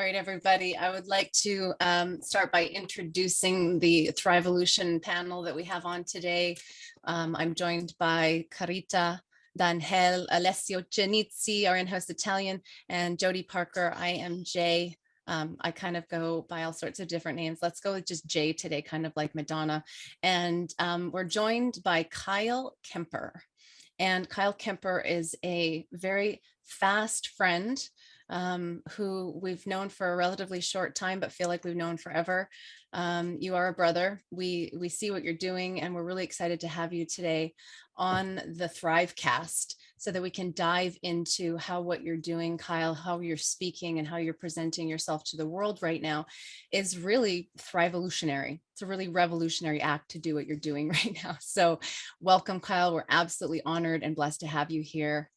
right, everybody. I would like to start by introducing the ThrivEvolution panel that we have on today. I'm joined by Carita, Daniel, Alessio Genizzi, our in-house Italian, and Jody Parker. I am Jay. I kind of go by all sorts of different names. Let's go with just Jay today, kind of like Madonna. And we're joined by Kyle Kemper. And Kyle Kemper is a very fast friend who we've known for a relatively short time, but feel like we've known forever. You are a brother. We see what you're doing, and we're really excited to have you today on the ThriveCast so that we can dive into how what you're doing, Kyle, how you're speaking and how you're presenting yourself to the world right now is really ThrivEvolutionary. It's a really revolutionary act to do what you're doing right now. So welcome, Kyle. We're absolutely honored and blessed to have you here.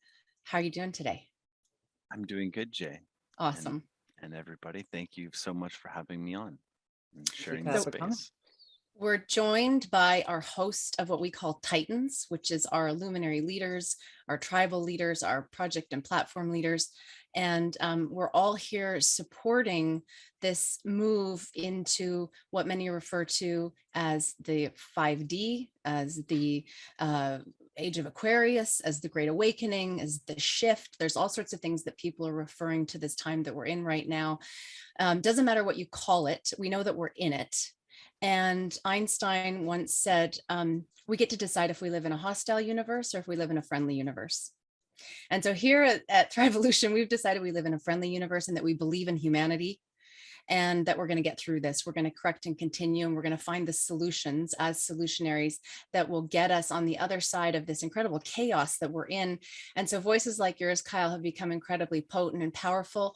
How are you doing today? I'm doing good, Jay. Awesome. And everybody, thank you so much for having me on and sharing the space. We're joined by our host of what we call Titans, which is our luminary leaders, our tribal leaders, our project and platform leaders. And we're all here supporting this move into what many refer to as the 5D, as the Age of Aquarius, as the Great Awakening, as the shift. There's all sorts of things that people are referring to this time that we're in right now. Doesn't matter what you call it. We know that we're in it. And Einstein once said, we get to decide if we live in a hostile universe or if we live in a friendly universe. And so here at ThrivEvolution, we've decided we live in a friendly universe and that we believe in humanity and that we're going to get through this. We're going to correct and continue, and we're going to find the solutions as solutionaries that will get us on the other side of this incredible chaos that we're in. And so voices like yours, Kyle, have become incredibly potent and powerful.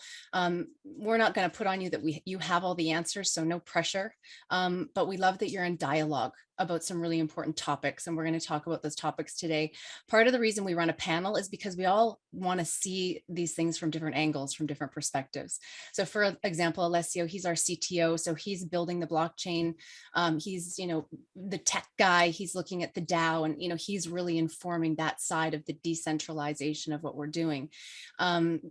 We're not going to put on you that you have all the answers, so no pressure. But we love that you're in dialogue about some really important topics, and we're going to talk about those topics today. Part of the reason we run a panel is because we all want to see these things from different angles, from different perspectives. So for example, Alessio, he's our CTO, so he's building the blockchain. He's, the tech guy, he's looking at the DAO, and, he's really informing that side of the decentralization of what we're doing.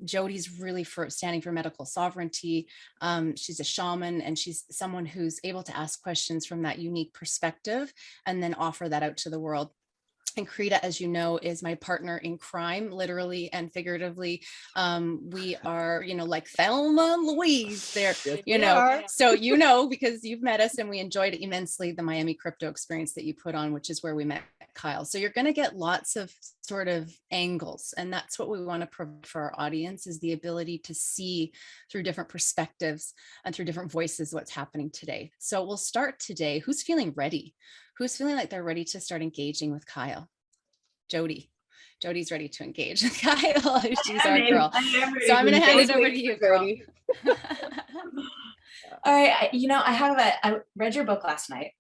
Jody's really standing for medical sovereignty. She's a shaman, and she's someone who's able to ask questions from that unique perspective and then offer that out to the world. And Krita, as you know, is my partner in crime, literally and figuratively. We are, like Thelma and Louise there, so, because you've met us and we enjoyed immensely the Miami crypto experience that you put on, which is where we met Kyle. So you're going to get lots of sort of angles. And that's what we want to provide for our audience, is the ability to see through different perspectives and through different voices what's happening today. So we'll start today. Who's feeling ready? Who's feeling like they're ready to start engaging with Kyle? Jody. Jody's ready to engage with Kyle. She's our girl. So I'm going to hand it over to you, girl. All right. I read your book last night,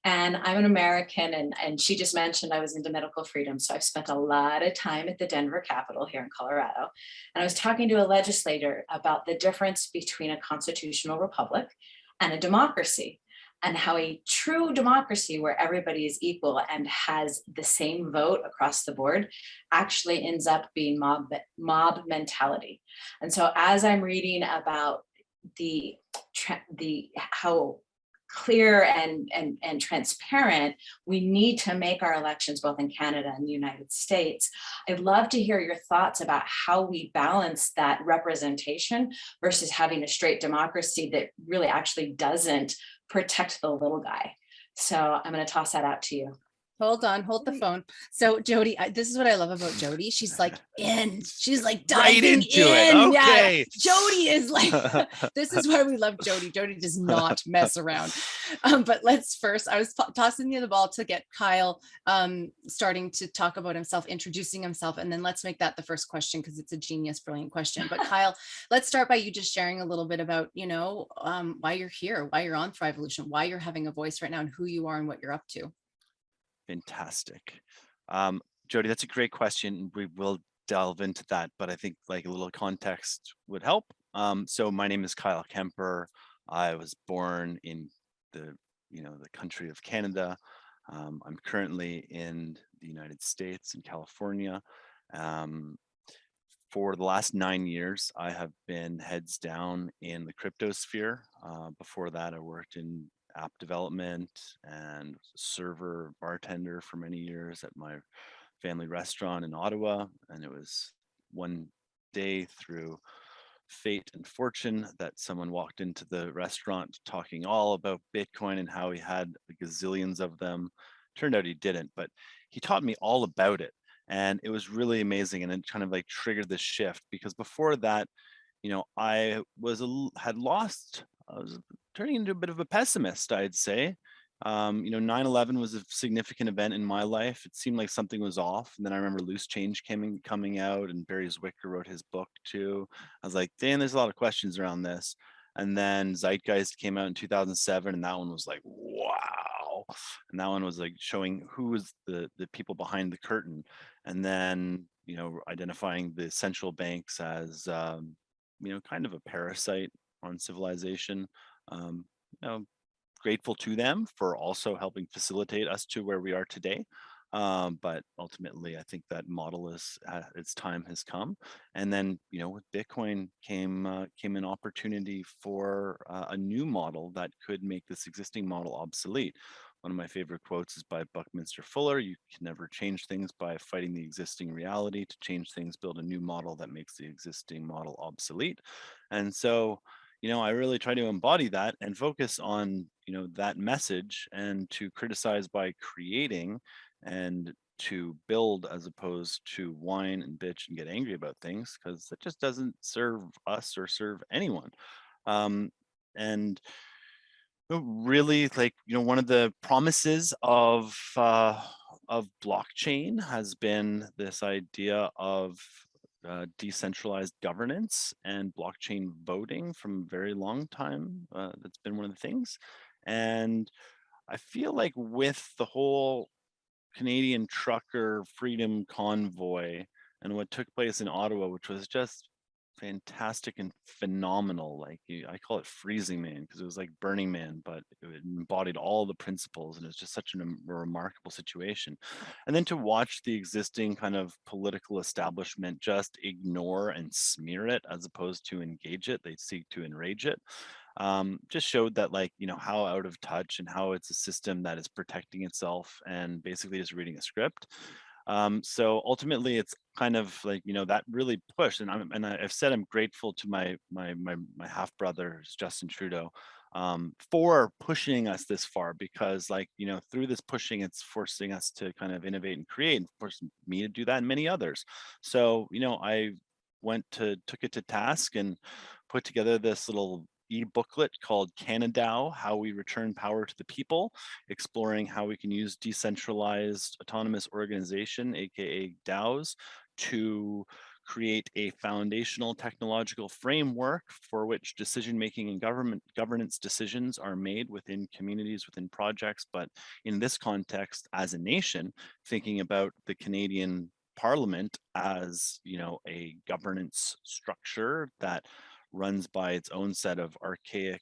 and I'm an American, and she just mentioned I was into medical freedom. So I've spent a lot of time at the Denver Capitol here in Colorado. And I was talking to a legislator about the difference between a constitutional republic and a democracy, and how a true democracy where everybody is equal and has the same vote across the board actually ends up being mob mentality. And so as I'm reading about the how clear and transparent we need to make our elections both in Canada and the United States, I'd love to hear your thoughts about how we balance that representation versus having a straight democracy that really actually doesn't protect the little guy. So I'm going to toss that out to you. Hold the phone. So Jody, this is what I love about Jody. She's like she's like diving right into in. It. Okay. Yeah, Jody is like, this is why we love Jody. Jody does not mess around. But let's first, I was tossing you the ball to get Kyle starting to talk about himself, introducing himself. And then let's make that the first question, because it's a genius, brilliant question. But Kyle, let's start by you just sharing a little bit about, why you're here, why you're on ThrivEvolution, why you're having a voice right now, and who you are and what you're up to. Fantastic. Jody, that's a great question. We will delve into that, but I think like a little context would help. So my name is Kyle Kemper. I was born in the country of Canada. I'm currently in the United States, in California. For the last 9 years, I have been heads down in the crypto sphere. Before that, I worked in app development and server bartender for many years at my family restaurant in Ottawa. And it was one day through fate and fortune that someone walked into the restaurant talking all about Bitcoin and how he had gazillions of them. Turned out he didn't, but he taught me all about it. And it was really amazing. And it kind of like triggered this shift, because before that, I was had lost. I was turning into a bit of a pessimist, I'd say. 9/11 was a significant event in my life. It seemed like something was off. And then I remember Loose Change coming out, and Barry Zwicker wrote his book too. I was like, damn, there's a lot of questions around this. And then Zeitgeist came out in 2007, and that one was like, wow. And that one was like showing who was the people behind the curtain. And then, identifying the central banks as, kind of a parasite on civilization. Um, you know, Grateful to them for also helping facilitate us to where we are today. But ultimately, I think that model is its time has come. And then, with Bitcoin came an opportunity for a new model that could make this existing model obsolete. One of my favorite quotes is by Buckminster Fuller: "You can never change things by fighting the existing reality. To change things, build a new model that makes the existing model obsolete." And so, I really try to embody that and focus on, that message, and to criticize by creating, and to build as opposed to whine and bitch and get angry about things, because that just doesn't serve us or serve anyone. And really, like, one of the promises of blockchain has been this idea of decentralized governance and blockchain voting from a very long time. That's been one of the things. And I feel like with the whole Canadian trucker freedom convoy and what took place in Ottawa, which was just fantastic and phenomenal. Like, I call it Freezing Man, because it was like Burning Man, but it embodied all the principles, and it's just such a remarkable situation. And then to watch the existing kind of political establishment just ignore and smear it as opposed to engage it, they seek to enrage it. Just showed that, like, how out of touch, and how it's a system that is protecting itself and basically is reading a script. So ultimately, it's kind of like, that really pushed, and I've said I'm grateful to my half brother, Justin Trudeau, for pushing us this far, because, like, through this pushing, it's forcing us to kind of innovate and create, and forcing me to do that, and many others. So, I took it to task and put together this little e-booklet called Canadao: How We Return Power to the People, exploring how we can use decentralized autonomous organization, aka DAOs, to create a foundational technological framework for which decision-making and governance decisions are made within communities, within projects, but in this context, as a nation, thinking about the Canadian Parliament as, a governance structure that runs by its own set of archaic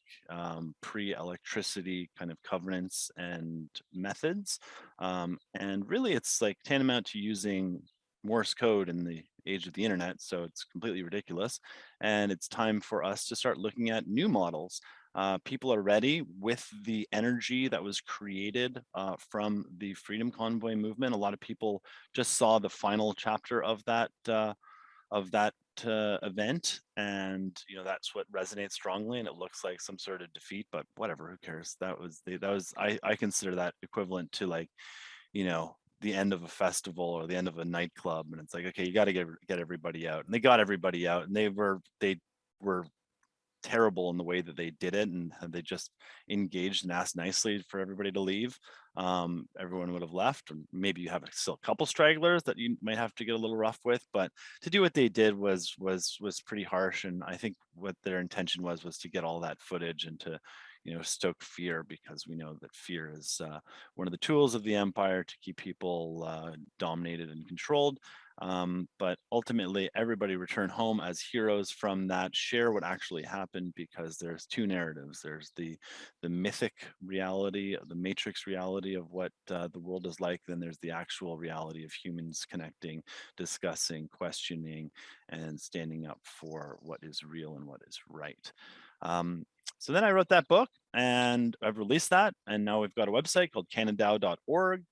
pre-electricity kind of covenants and methods. And really, it's like tantamount to using Morse code in the age of the internet. So it's completely ridiculous. And it's time for us to start looking at new models. People are ready with the energy that was created from the Freedom Convoy movement. A lot of people just saw the final chapter of that event, and that's what resonates strongly, and it looks like some sort of defeat, but whatever, who cares? I consider that equivalent to, like, the end of a festival or the end of a nightclub, and it's like, okay, you got to get everybody out, and they got everybody out, and they were terrible in the way that they did it, and they just engaged and asked nicely for everybody to leave. Everyone would have left, or maybe you have still a couple stragglers that you might have to get a little rough with, but to do what they did was pretty harsh. And I think what their intention was to get all that footage and to stoke fear, because we know that fear is one of the tools of the empire to keep people dominated and controlled. But ultimately, everybody return home as heroes from that, share what actually happened, because there's two narratives. There's the mythic reality, the matrix reality of what the world is like. Then there's the actual reality of humans connecting, discussing, questioning, and standing up for what is real and what is right. So then I wrote that book, and I've released that, and now we've got a website called Canadao.org.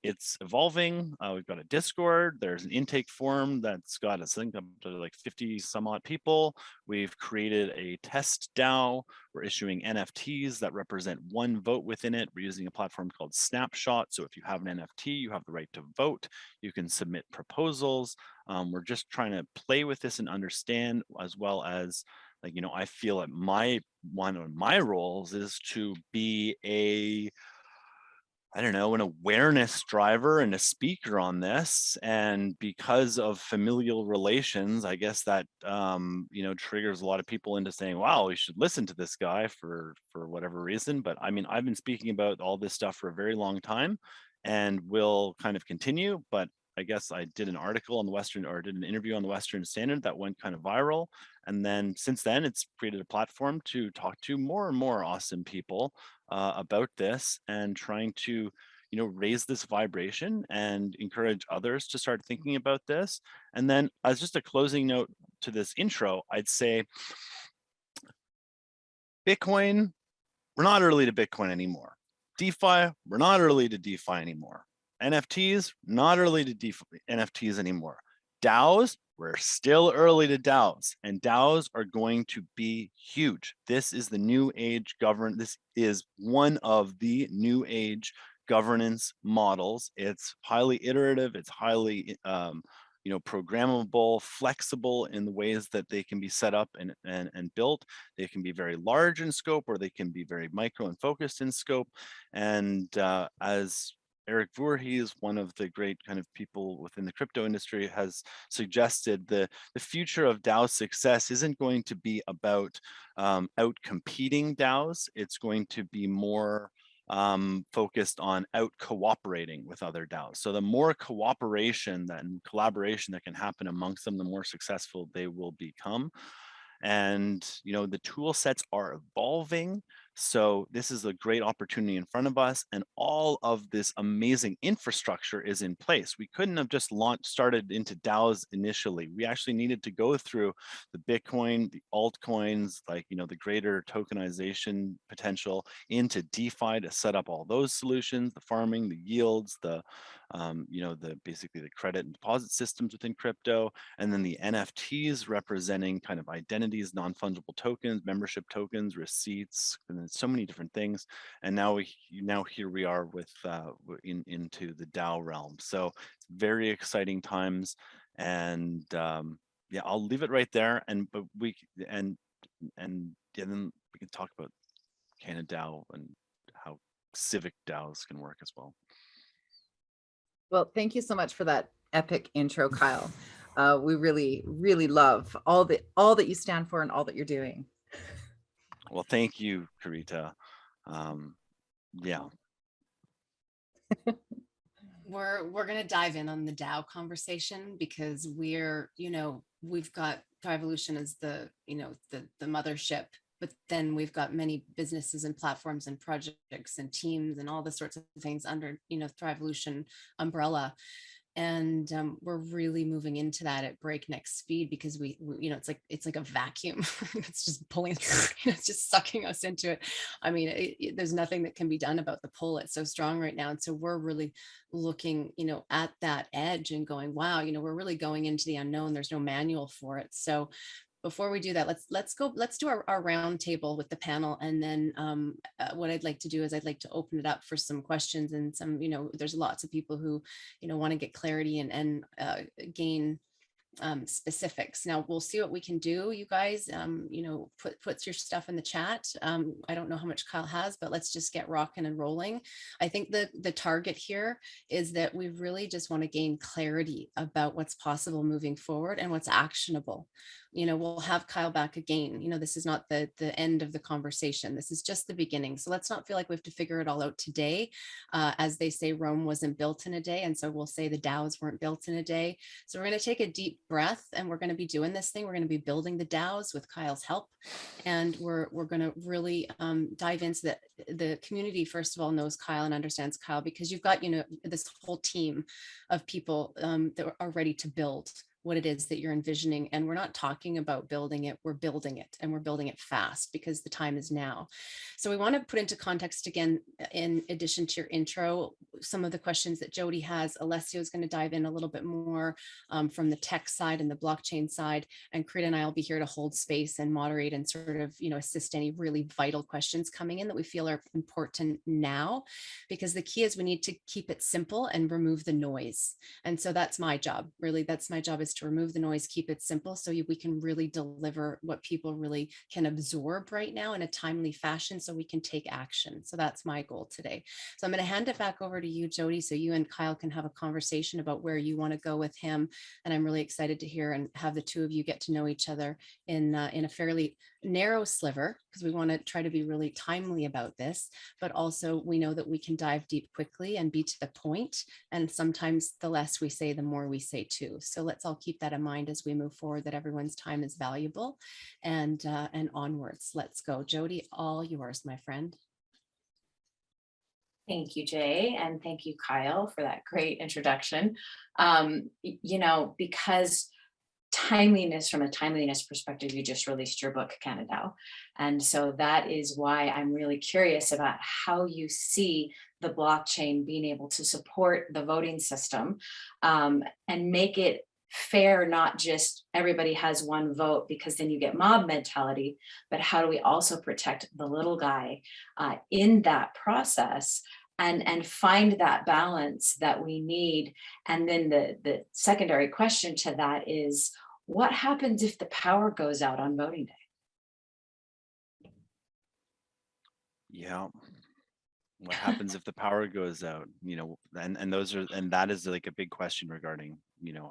It's evolving. We've got a Discord. There's an intake form that's got, I think, up to like 50 some odd people. We've created a test DAO. We're issuing NFTs that represent one vote within it. We're using a platform called Snapshot. So if you have an NFT, you have the right to vote. You can submit proposals. We're just trying to play with this and understand, as well as, like, I feel that one of my roles is to be an awareness driver and a speaker on this. And because of familial relations, I guess that, triggers a lot of people into saying, wow, we should listen to this guy for whatever reason. But I mean, I've been speaking about all this stuff for a very long time, and will kind of continue. But I guess I did an article on did an interview on the Western Standard that went kind of viral. And then since then, it's created a platform to talk to more and more awesome people about this, and trying to, raise this vibration and encourage others to start thinking about this. And then, as just a closing note to this intro, I'd say Bitcoin, we're not early to Bitcoin anymore. DeFi, we're not early to DeFi anymore. NFTs, not early to DeFi NFTs anymore. DAOs, we're still early to DAOs, and DAOs are going to be huge. This is the new age this is one of the new age governance models. It's highly iterative, it's highly programmable, flexible in the ways that they can be set up and built. They can be very large in scope, or they can be very micro and focused in scope. And as Eric Voorhees, one of the great kind of people within the crypto industry, has suggested, the future of DAO success isn't going to be about out competing DAOs. It's going to be more focused on out cooperating with other DAOs. So the more cooperation and collaboration that can happen amongst them, the more successful they will become. And the tool sets are evolving. So this is a great opportunity in front of us, and all of this amazing infrastructure is in place. We couldn't have just started into DAOs initially. We actually needed to go through the Bitcoin, the altcoins, like the greater tokenization potential into DeFi to set up all those solutions, the farming, the yields, the basically the credit and deposit systems within crypto, and then the NFTs representing kind of identities, non-fungible tokens, membership tokens, receipts, and so many different things. And now here we are with into the DAO realm. So it's very exciting times. And yeah, I'll leave it right there. And then we can talk about Canadao and how civic DAOs can work as well. Well, thank you so much for that epic intro, Kyle. We really, really love all that you stand for and all that you're doing. Well, thank you, Karita. Yeah. We're going to dive in on the DAO conversation, because we've got ThrivEvolution as the mothership, but then we've got many businesses and platforms and projects and teams and all the sorts of things under ThrivEvolution umbrella. And we're really moving into that at breakneck speed, because we it's like a vacuum. It's just pulling, it's just sucking us into it. I mean, there's nothing that can be done about the pull. It's so strong right now. And so we're really looking, at that edge and going, wow, we're really going into the unknown. There's no manual for it. So before we do that, let's do our round table with the panel. And then what I'd like to do is I'd like to open it up for some questions, and some, there's lots of people who, want to get clarity and gain specifics. Now we'll see what we can do, you guys. Put your stuff in the chat. I don't know how much Kyle has, but let's just get rocking and rolling. I think the target here is that we really just want to gain clarity about what's possible moving forward and what's actionable. we'll have Kyle back again. This is not the end of the conversation. This is just the beginning. So let's not feel like we have to figure it all out today. As they say, Rome wasn't built in a day. And so we'll say the DAOs weren't built in a day. So we're going to take a deep breath, and we're going to be doing this thing. We're going to be building the DAOs with Kyle's help. And we're going to really dive into the community. First of all, knows Kyle and understands Kyle, because you've got, this whole team of people that are ready to build what it is that you're envisioning. And we're not talking about building it, we're building it, and we're building it fast because the time is now. So we want to put into context again, in addition to your intro, some of the questions that Jody has. Alessio is going to dive in a little bit more from the tech side and the blockchain side, and Krita and I will be here to hold space and moderate and sort of, assist any really vital questions coming in that we feel are important now, because the key is we need to keep it simple and remove the noise. And so that's my job, really. That's my job, is to remove the noise, keep it simple, so we can really deliver what people really can absorb right now in a timely fashion, so we can take action. So that's my goal today. So I'm going to hand it back over to you, Jody, so you and Kyle can have a conversation about where you want to go with him. And I'm really excited to hear and have the two of you get to know each other in a fairly narrow sliver, because we want to try to be really timely about this, but also we know that we can dive deep quickly and be to the point. And sometimes the less we say, the more we say too. So let's all keep that in mind as we move forward, that everyone's time is valuable, and onwards. Let's go. Jody, all yours, my friend. Thank you, Jay, and thank you, Kyle, for that great introduction. Because from a timeliness perspective, you just released your book, Canadao. And so that is why I'm really curious about how you see the blockchain being able to support the voting system, and make it fair, not just everybody has one vote, because then you get mob mentality, but how do we also protect the little guy in that process, and find that balance that we need. And then the secondary question to that is, what happens if the power goes out on voting day? Yeah. What happens if the power goes out? And that is like a big question regarding,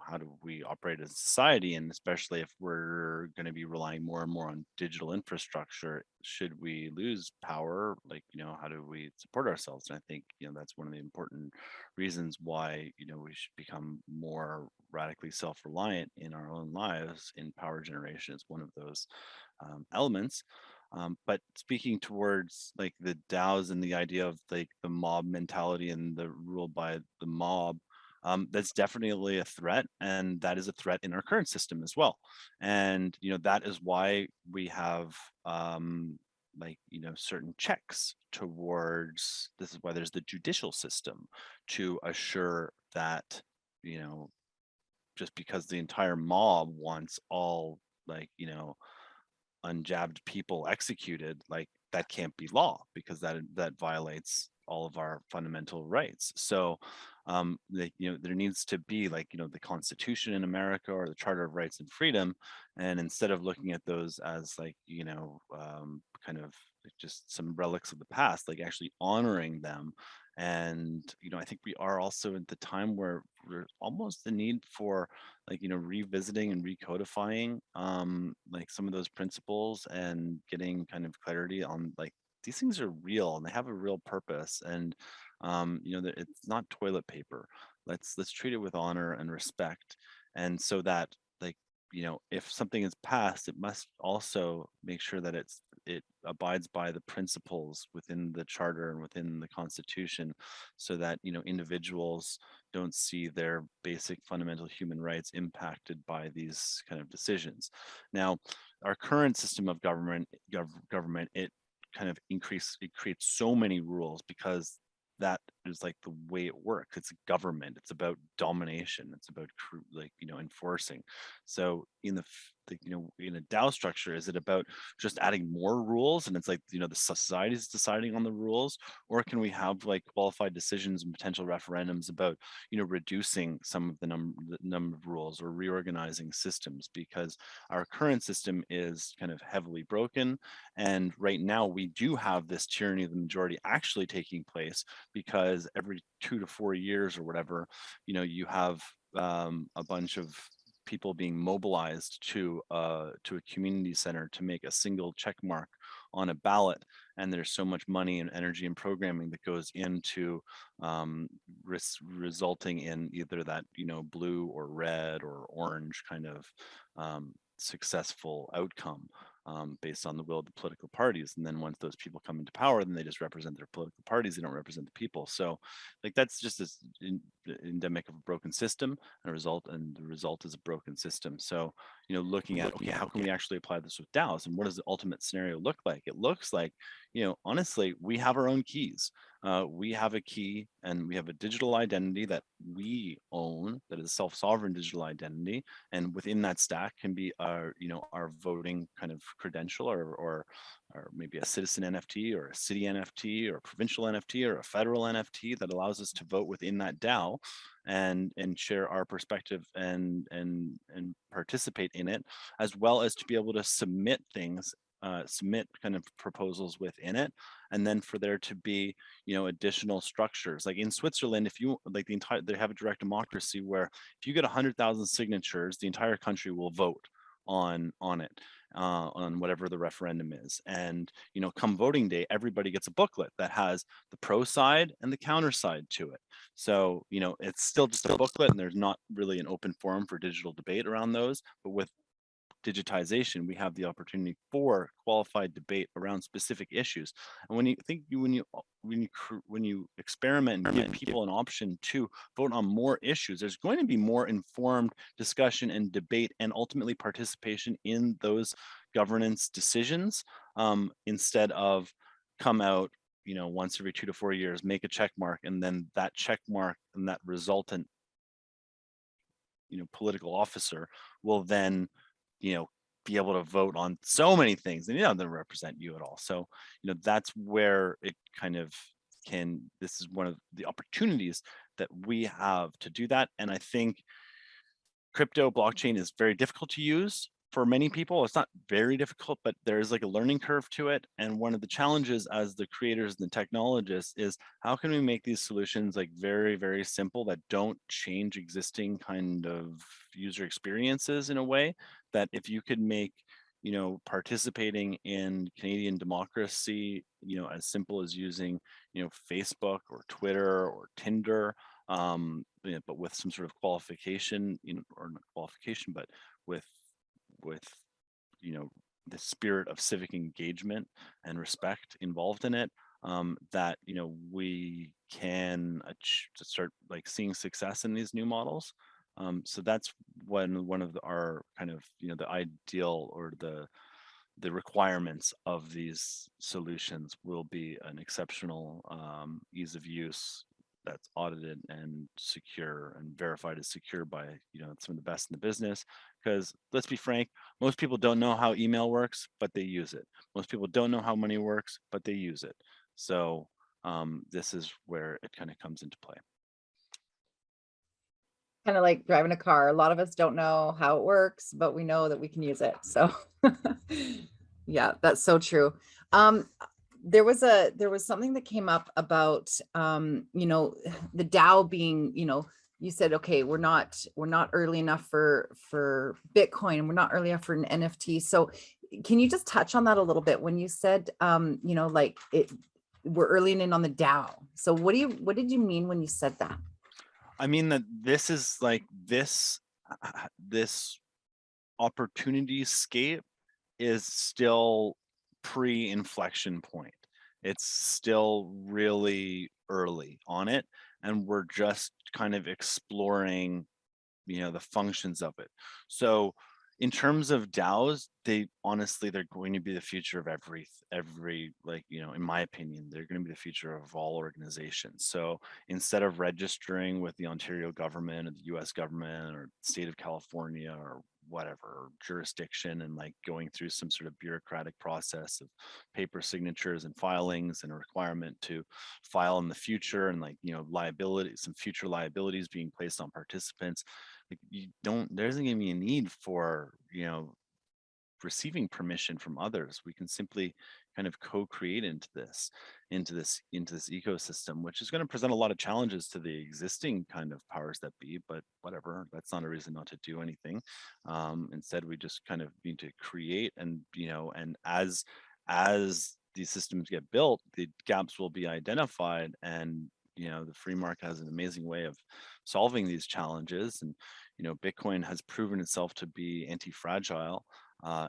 how do we operate as a society? And especially if we're going to be relying more and more on digital infrastructure, should we lose power? How do we support ourselves? And I think, that's one of the important reasons why, we should become more radically self-reliant in our own lives, in power generation is one of those elements. But speaking towards like the DAOs and the idea of like the mob mentality and the rule by the mob, that's definitely a threat, and that is a threat in our current system as well. And that is why we have certain checks towards, this is why there's the judicial system, to assure that just because the entire mob wants all unjabbed people executed, that can't be law, because that violates all of our fundamental rights. So there needs to be the Constitution in America, or the Charter of Rights and Freedom, and instead of looking at those as kind of just some relics of the past, actually honoring them. And I think we are also at the time where we're almost the need for revisiting and recodifying some of those principles, and getting kind of clarity on these things are real and they have a real purpose. And it's not toilet paper. Let's treat it with honor and respect. And so that if something is passed, it must also make sure that it abides by the principles within the charter and within the Constitution, so that individuals don't see their basic fundamental human rights impacted by these kind of decisions. Now, our current system of government, it kind of creates so many rules, because that is the way it works. It's a government. It's about domination. It's about enforcing. So in in a DAO structure, is it about just adding more rules, and it's the society is deciding on the rules, or can we have qualified decisions and potential referendums about reducing some of the number of rules, or reorganizing systems? Because our current system is kind of heavily broken, and right now we do have this tyranny of the majority actually taking place, because every 2 to 4 years or whatever, you have a bunch of people being mobilized to a community center to make a single check mark on a ballot, and there's so much money and energy and programming that goes into resulting in either that, you know, blue or red or orange kind of successful outcome based on the will of the political parties. And then once those people come into power, then they just represent their political parties. They don't represent the people. So like that's just this endemic of a broken system, and the result is a broken system. So, you know, looking at, okay, how can we actually apply this with DAOs, and what does the ultimate scenario look like? It looks like, you know, honestly, we have our own keys. We have a key, and we have a digital identity that we own, that is a self-sovereign digital identity, and within that stack can be our, you know, our voting kind of credential, or maybe a citizen NFT, or a city NFT, or a provincial NFT, or a federal NFT that allows us to vote within that DAO and share our perspective and participate in it, as well as to be able to submit things, submit kind of proposals within it, and then for there to be, you know, additional structures. Like in Switzerland, if you like they have a direct democracy where if you get 100,000 signatures, the entire country will vote on it, on whatever the referendum is. And, you know, come voting day, everybody gets a booklet that has the pro side and the counter side to it. So, you know, it's still just a booklet, and there's not really an open forum for digital debate around those, but with digitization, we have the opportunity for qualified debate around specific issues. And when you experiment and give people an option to vote on more issues, there's going to be more informed discussion and debate, and ultimately participation in those governance decisions, instead of come out, you know, once every 2 to 4 years, make a check mark, and then that check mark and that resultant, you know, political officer will then, you know, be able to vote on so many things, and, you know, doesn't represent you at all. So, you know, that's where it kind of this is one of the opportunities that we have to do that. And I think crypto blockchain is very difficult to use for many people. It's not very difficult, but there is like a learning curve to it. And one of the challenges as the creators and the technologists is, how can we make these solutions like very, very simple, that don't change existing kind of user experiences in a way that if you could make, you know, participating in Canadian democracy, you know, as simple as using, you know, Facebook or Twitter or Tinder, you know, but with some sort of qualification, you know, or not qualification, but with, you know, the spirit of civic engagement and respect involved in it, that, you know, we can start like seeing success in these new models. So that's one of our kind of, you know, the ideal or the requirements of these solutions will be an exceptional ease of use that's audited and secure and verified as secure by, you know, some of the best in the business. Because let's be frank, most people don't know how email works, but they use it. Most people don't know how money works, but they use it. So this is where it kind of comes into play. Kind of like driving a car. A lot of us don't know how it works, but we know that we can use it. So yeah, that's so true. There was something that came up about, you know, the DAO being, you know, you said, okay, we're not early enough for Bitcoin, we're not early enough for an NFT. So can you just touch on that a little bit when you said, you know, like we're early in on the DAO. So what did you mean when you said that? I mean that this is like this opportunity scape is still pre-inflection point. It's still really early on it, and we're just kind of exploring, you know, the functions of it. So in terms of DAOs, they're going to be the future of every, like, you know, in my opinion, they're going to be the future of all organizations. So instead of registering with the Ontario government or the US government or state of California or whatever jurisdiction, and like going through some sort of bureaucratic process of paper signatures and filings and a requirement to file in the future, and like, you know, some future liabilities being placed on participants, like there isn't going to be a need for, you know, receiving permission from others. We can simply kind of co-create into this ecosystem, which is going to present a lot of challenges to the existing kind of powers that be, but whatever, that's not a reason not to do anything. Instead, we just kind of need to create, and and as these systems get built, the gaps will be identified, and the free market has an amazing way of solving these challenges. And Bitcoin has proven itself to be anti-fragile,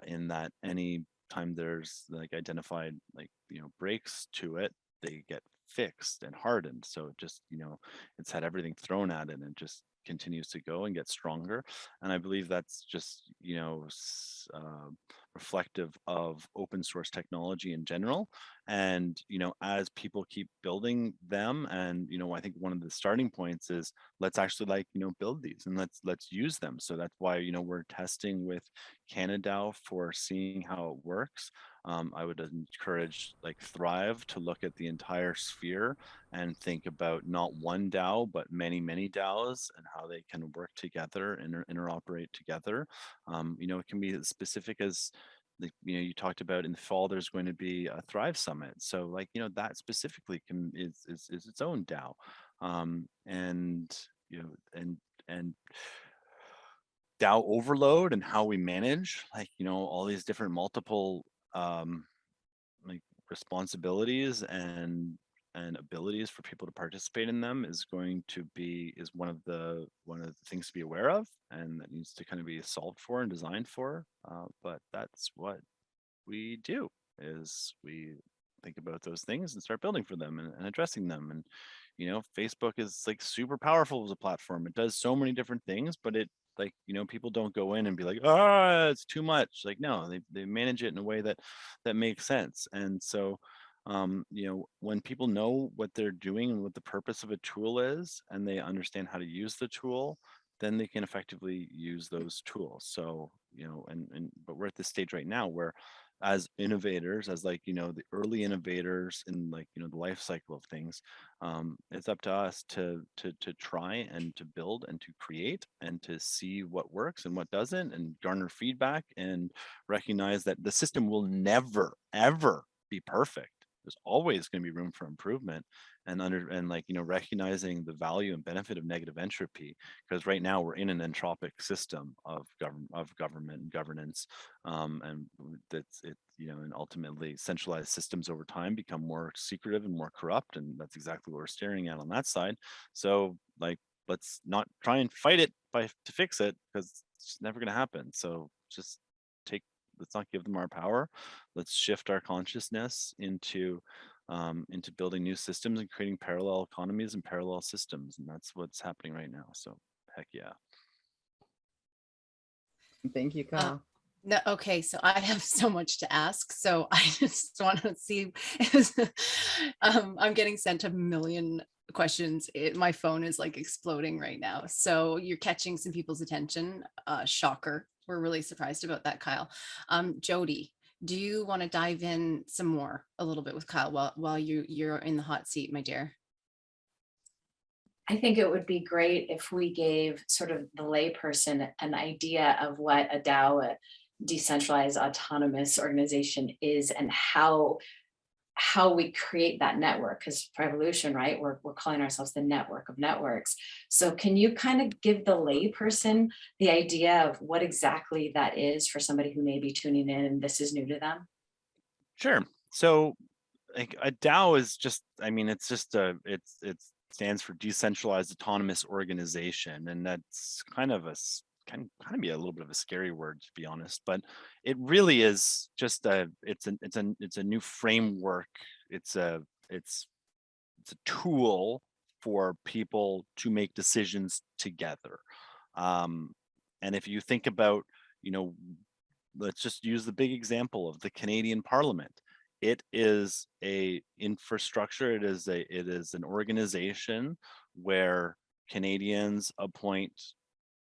in that any time there's like identified breaks to it, they get fixed and hardened. So it just it's had everything thrown at it, and it just continues to go and get stronger. And I believe that's just reflective of open source technology in general. And as people keep building them, and I think one of the starting points is, let's actually build these, and let's use them. So that's why we're testing with Canadao for seeing how it works. I would encourage Thrive to look at the entire sphere and think about not one DAO, but many DAOs, and how they can work together and interoperate together. It can be as specific as you talked about in the fall, there's going to be a Thrive Summit. So that specifically is its own DAO. And DAO Overload, and how we manage all these different multiple responsibilities and abilities for people to participate in them is one of the things to be aware of, and that needs to kind of be solved for and designed for. But that's what we do, is we think about those things and start building for them and addressing them. And Facebook is super powerful as a platform. It does so many different things, but it people don't go in and be like, it's too much. No, they manage it in a way that makes sense. And so when people know what they're doing and what the purpose of a tool is, and they understand how to use the tool, then they can effectively use those tools. So but we're at this stage right now where, as innovators, as the early innovators in the life cycle of things, it's up to us to try and to build and to create and to see what works and what doesn't, and garner feedback, and recognize that the system will never ever be perfect. There's always going to be room for improvement, and recognizing the value and benefit of negative entropy, because right now we're in an entropic system of government and governance, and that's it. And ultimately, centralized systems over time become more secretive and more corrupt, and that's exactly what we're staring at on that side. So let's not try and fight it to fix it, because it's never going to happen. So just let's not give them our power. Let's shift our consciousness into building new systems and creating parallel economies and parallel systems. And that's what's happening right now. So heck yeah. Thank you, Kyle. No, okay, so I have so much to ask. So I just want to see, I'm getting sent a million questions. My phone is exploding right now. So you're catching some people's attention. Shocker. We're really surprised about that, Kyle. Jody, do you want to dive in some more a little bit with Kyle while you're in the hot seat, my dear? I think it would be great if we gave sort of the layperson an idea of what a DAO, a decentralized autonomous organization, is, and how we create that network. Because ThrivEvolution, right, we're calling ourselves the network of networks. So can you kind of give the layperson the idea of what exactly that is, for somebody who may be tuning in and this is new to them? Sure. So a DAO is just, it stands for Decentralized Autonomous Organization, and that's kind of be a little bit of a scary word, to be honest, but it really is just it's a new framework. It's a tool for people to make decisions together. And if you think about, let's just use the big example of the Canadian Parliament. It is a infrastructure. It is an organization where Canadians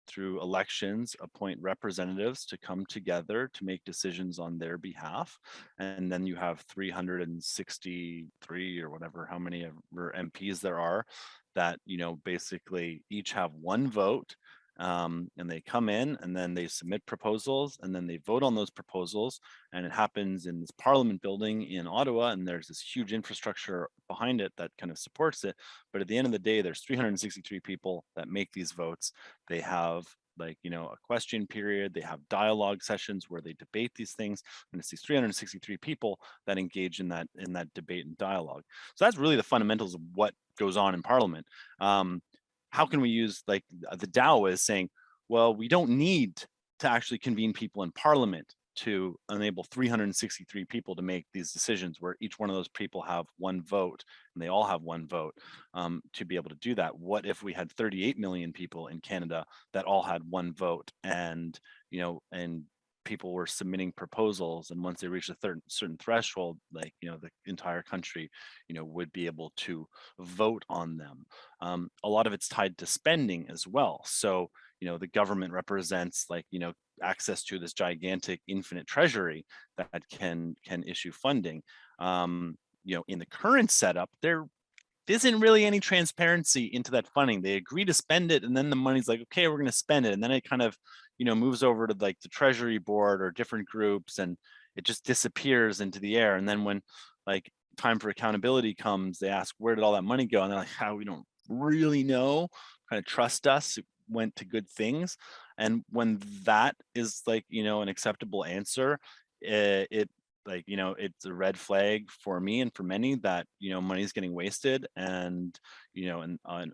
through elections, appoint representatives to come together to make decisions on their behalf. And then you have 363 or whatever, how many MPs there are, that, basically each have one vote, and they come in and then they submit proposals and then they vote on those proposals, and it happens in this Parliament building in Ottawa, and there's this huge infrastructure behind it that kind of supports it. But at the end of the day, there's 363 people that make these votes. They have like, you know, a question period, they have dialogue sessions where they debate these things, and it's these 363 people that engage in that debate and dialogue. So that's really the fundamentals of what goes on in Parliament. How can we use, like the DAO is saying, well, we don't need to actually convene people in Parliament to enable 363 people to make these decisions, where each one of those people have one vote and they all have one vote, to be able to do that. What if we had 38 million people in Canada that all had one vote, and, you know, and people were submitting proposals, and once they reached a certain threshold, like, you know, the entire country, you know, would be able to vote on them. A lot of it's tied to spending as well. So, you know, the government represents, like, you know, access to this gigantic infinite treasury that can issue funding. You know, in the current setup, there isn't really any transparency into that funding. They agree to spend it, and then the money's like, okay, we're going to spend it, and then it kind of, you know, moves over to like the Treasury Board or different groups, and it just disappears into the air. And then when like time for accountability comes, they ask, where did all that money go? And they're like, how, we don't really know. Kind of trust us, it went to good things. And when that is like, you know, an acceptable answer, it like, you know, it's a red flag for me and for many that, you know, money is getting wasted. And, you know,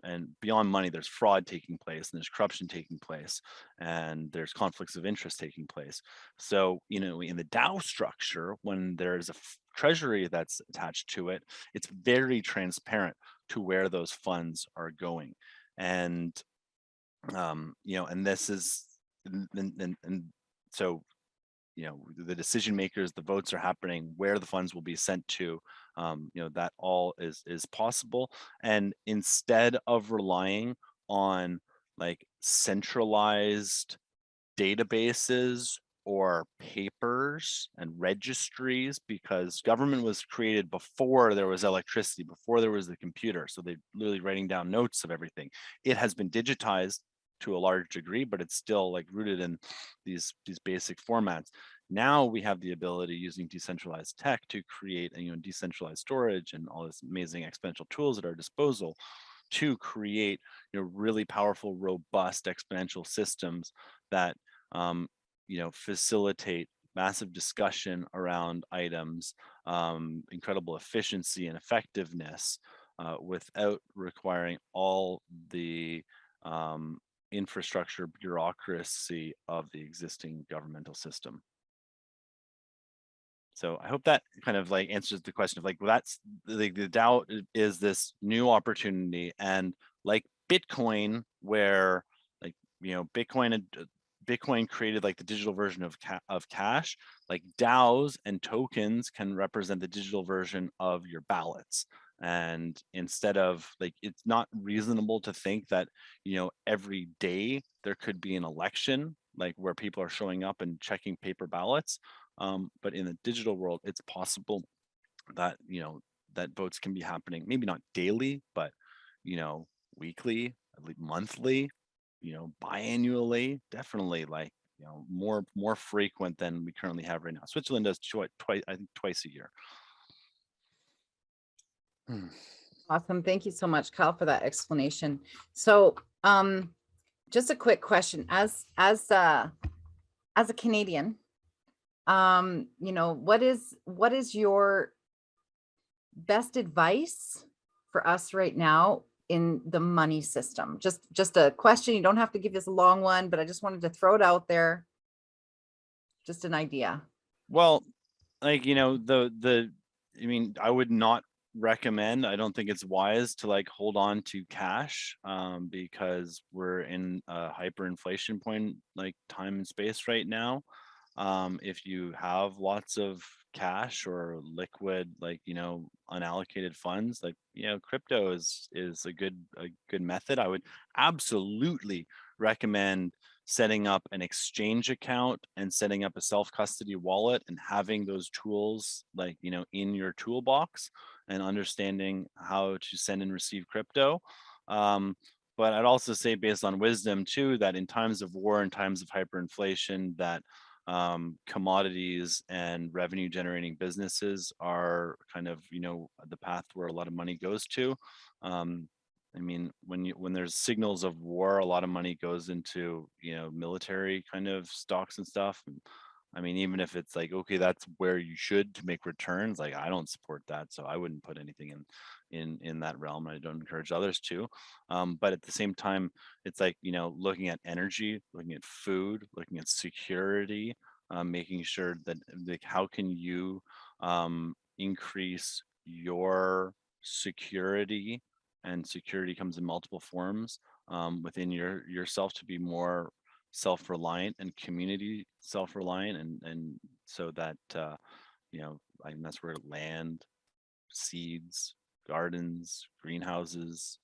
and beyond money, there's fraud taking place, and there's corruption taking place, and there's conflicts of interest taking place. So, you know, in the DAO structure, when there's a treasury that's attached to it, it's very transparent to where those funds are going. And you know, and this is, and so, you know, the decision makers, the votes are happening, where the funds will be sent to, you know, that all is possible. And instead of relying on like centralized databases or papers and registries, because government was created before there was electricity, before there was the computer, so they're literally writing down notes of everything. It has been digitized to a large degree, but it's still like rooted in these basic formats. Now we have the ability, using decentralized tech, to create, you know, decentralized storage and all this amazing exponential tools at our disposal to create, you know, really powerful, robust exponential systems that, you know, facilitate massive discussion around items, incredible efficiency and effectiveness, without requiring all the infrastructure bureaucracy of the existing governmental system. So I hope that kind of like answers the question of like, well, that's the DAO is this new opportunity, and like Bitcoin, where like, you know, Bitcoin created like the digital version of cash, like DAOs and tokens can represent the digital version of your ballots. And instead of like, it's not reasonable to think that, you know, every day there could be an election, like where people are showing up and checking paper ballots. But in the digital world, it's possible that, you know, that votes can be happening, maybe not daily, but, you know, weekly, at least monthly, you know, biannually, definitely, like, you know, more frequent than we currently have right now. Switzerland does twice, I think twice a year. Awesome. Thank you so much, Kyle, for that explanation. So just a quick question, as a Canadian, you know, what is your best advice for us right now in the money system? Just a question. You don't have to give us a long one, but I just wanted to throw it out there. Just an idea. Well, like, you know, I mean, I would not recommend, I don't think it's wise to like hold on to cash, because we're in a hyperinflation point, like time and space right now. If you have lots of cash or liquid, like, you know, unallocated funds, like, you know, crypto is a good method. I would absolutely recommend setting up an exchange account and setting up a self-custody wallet and having those tools, like, you know, in your toolbox, and understanding how to send and receive crypto. but I'd also say, based on wisdom too, that in times of war and times of hyperinflation, that commodities and revenue generating businesses are kind of, the path where a lot of money goes to. I mean, when there's signals of war, a lot of money goes into, military kind of stocks and stuff. And, I mean, even if it's like, okay, that's where you should to make returns, like I don't support that, so I wouldn't put anything in that realm. I don't encourage others to. But at the same time, it's like, looking at energy, looking at food, looking at security, making sure that, like, how can you increase your security, and security comes in multiple forms, within yourself, to be more self-reliant and community self-reliant, and so that I mean, that's where land, seeds, gardens, greenhouses,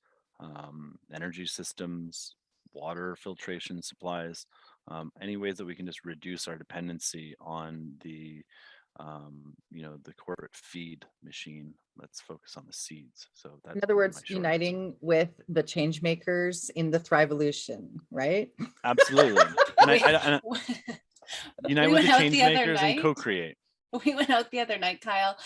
energy systems, water filtration supplies, any ways that we can just reduce our dependency on the the corporate feed machine. Let's focus on the seeds. So that's In other words, my short answer. uniting with the change makers in the ThrivEvolution, right? Absolutely. And I unite We with the went out change the other makers and night. co-create. We went out the other night, Kyle,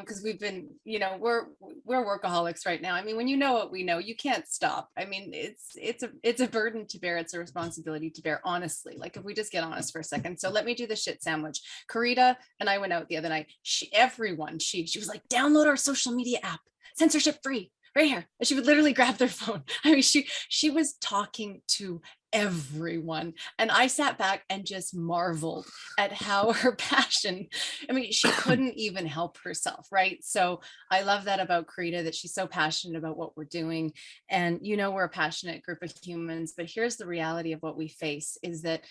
because we've been, we're workaholics right now. I mean, when you know what we know, you can't stop. I mean, it's a burden to bear. It's a responsibility to bear, honestly. Like, if we just get honest for a second. So let me do the shit sandwich. Karita and I went out the other night. She was like, download our social media app, censorship free, right here. And she would literally grab their phone. I mean, she was talking to everyone, and I sat back and just marveled at how her passion, I mean, she couldn't even help herself, right? So I love that about Karita, that she's so passionate about what we're doing. And we're a passionate group of humans, but here's the reality of what we face is that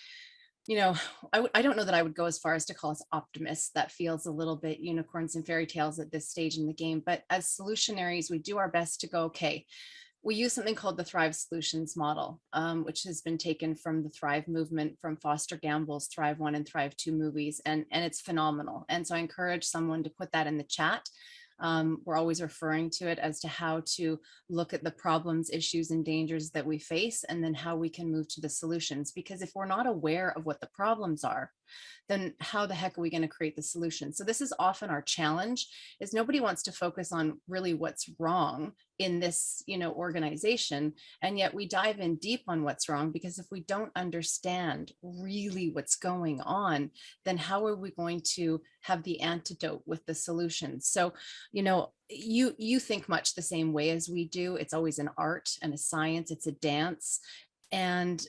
I don't know that I would go as far as to call us optimists. That feels a little bit unicorns and fairy tales at this stage in the game. But as solutionaries, we do our best to go, okay, we use something called the Thrive Solutions model, which has been taken from the Thrive movement, from Foster Gamble's Thrive 1 and Thrive 2 movies, and it's phenomenal. And so I encourage someone to put that in the chat. We're always referring to it as to how to look at the problems, issues, and dangers that we face, and then how we can move to the solutions. Because if we're not aware of what the problems are, then how the heck are we going to create the solution? So this is often our challenge, is nobody wants to focus on really what's wrong in this, organization. And yet we dive in deep on what's wrong, because if we don't understand really what's going on, then how are we going to have the antidote with the solutions? So, you think much the same way as we do. It's always an art and a science. It's a dance. And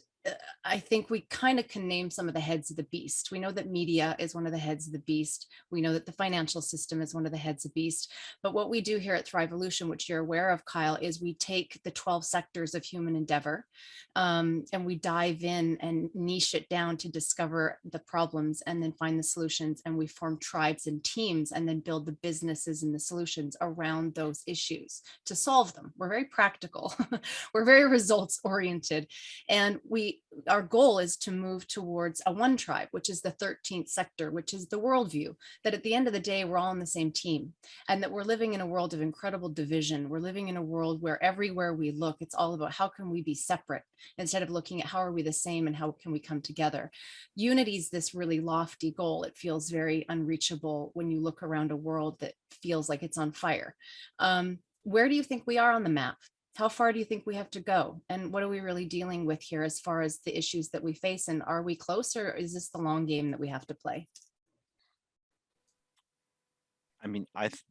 I think we kind of can name some of the heads of the beast. We know that media is one of the heads of the beast. We know that the financial system is one of the heads of the beast. But what we do here at ThrivEvolution, which you're aware of, Kyle, is we take the 12 sectors of human endeavor, and we dive in and niche it down to discover the problems and then find the solutions. And we form tribes and teams and then build the businesses and the solutions around those issues to solve them. We're very practical. We're very results oriented. And our goal is to move towards a one tribe, which is the 13th sector, which is the worldview, that at the end of the day, we're all on the same team, and that we're living in a world of incredible division. We're living in a world where everywhere we look, it's all about how can we be separate instead of looking at how are we the same and how can we come together. Unity is this really lofty goal. It feels very unreachable when you look around a world that feels like it's on fire. Where do you think we are on the map? How far do you think we have to go? And what are we really dealing with here as far as the issues that we face? And are we close, or is this the long game that we have to play? I mean,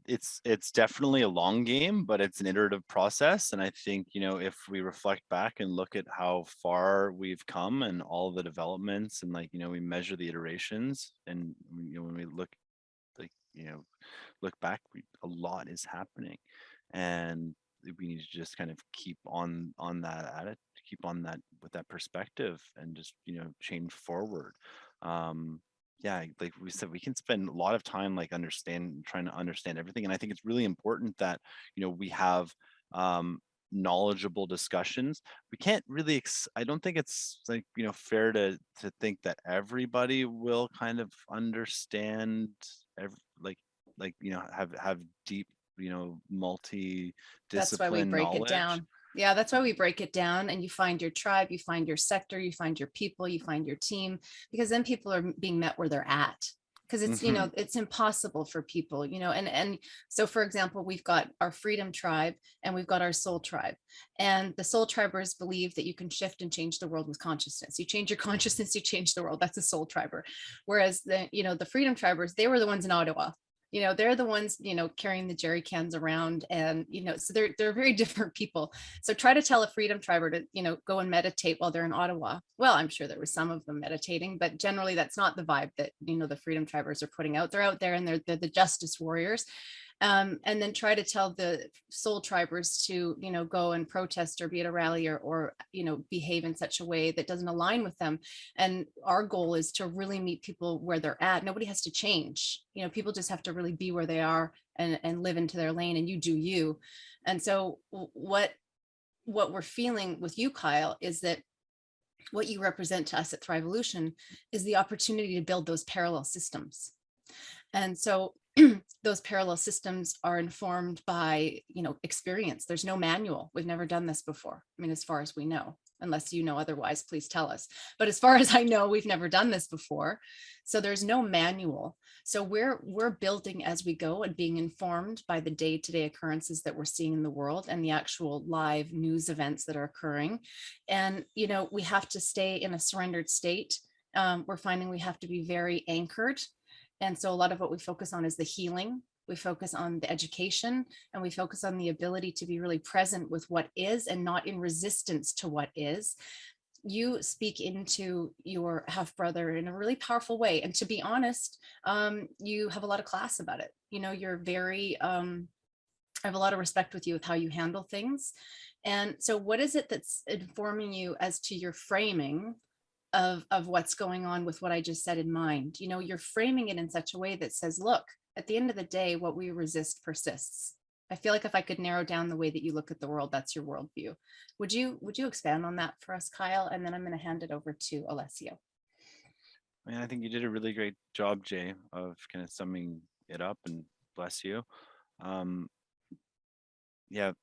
it's definitely a long game, but it's an iterative process. And I think, if we reflect back and look at how far we've come and all the developments, and we measure the iterations, and when we look back, a lot is happening, and we need to just kind of keep on that at it, keep on that with that perspective, and just change forward. Yeah, like we said, we can spend a lot of time trying to understand everything, and I think it's really important that we have knowledgeable discussions. We can't really I don't think it's fair to think that everybody will kind of understand have deep multi-discipline That's why we break knowledge. it down. Yeah, that's why we break it down, and you find your tribe, you find your sector, you find your people, you find your team, because then people are being met where they're at. Because it's, you Mhm. know, it's impossible for people, you know, and so for example, we've got our freedom tribe and we've got our soul tribe. And the soul tribers believe that you can shift and change the world with consciousness. You change your consciousness, you change the world. That's a soul triber. Whereas the, you know, the freedom tribers, they were the ones in Ottawa. You know, they're the ones, you know, carrying the jerry cans around, and, you know, so they're very different people. So try to tell a freedom triber to, you know, go and meditate while they're in Ottawa. Well, I'm sure there was some of them meditating, but generally that's not the vibe that, you know, the freedom tribers are putting out. They're out there and they're the justice warriors. And then try to tell the soul tribers to, you know, go and protest or be at a rally or, you know, behave in such a way that doesn't align with them. And our goal is to really meet people where they're at. Nobody has to change. You know, people just have to really be where they are and live into their lane, and you do you. And so what we're feeling with you, Kyle, is that what you represent to us at ThrivEvolution is the opportunity to build those parallel systems. And so those parallel systems are informed by, you know, experience. There's no manual. We've never done this before. I mean, as far as we know, unless you know otherwise, please tell us. But as far as I know, we've never done this before. So there's no manual. So we're building as we go and being informed by the day-to-day occurrences that we're seeing in the world and the actual live news events that are occurring. And, you know, we have to stay in a surrendered state. We're finding we have to be very anchored. And so a lot of what we focus on is the healing. We focus on the education, and we focus on the ability to be really present with what is and not in resistance to what is. You speak into your half brother in a really powerful way. And to be honest, you have a lot of class about it. You know, you're very, I have a lot of respect with you with how you handle things. And so what is it that's informing you as to your framing of what's going on with what I just said in mind? You know, you're framing it in such a way that says, look, at the end of the day, what we resist persists. I feel like if I could narrow down the way that you look at the world, that's your worldview. Would you expand on that for us, Kyle? And then I'm going to hand it over to Alessio. I mean, I think you did a really great job, Jay, of kind of summing it up, and bless you. Yeah,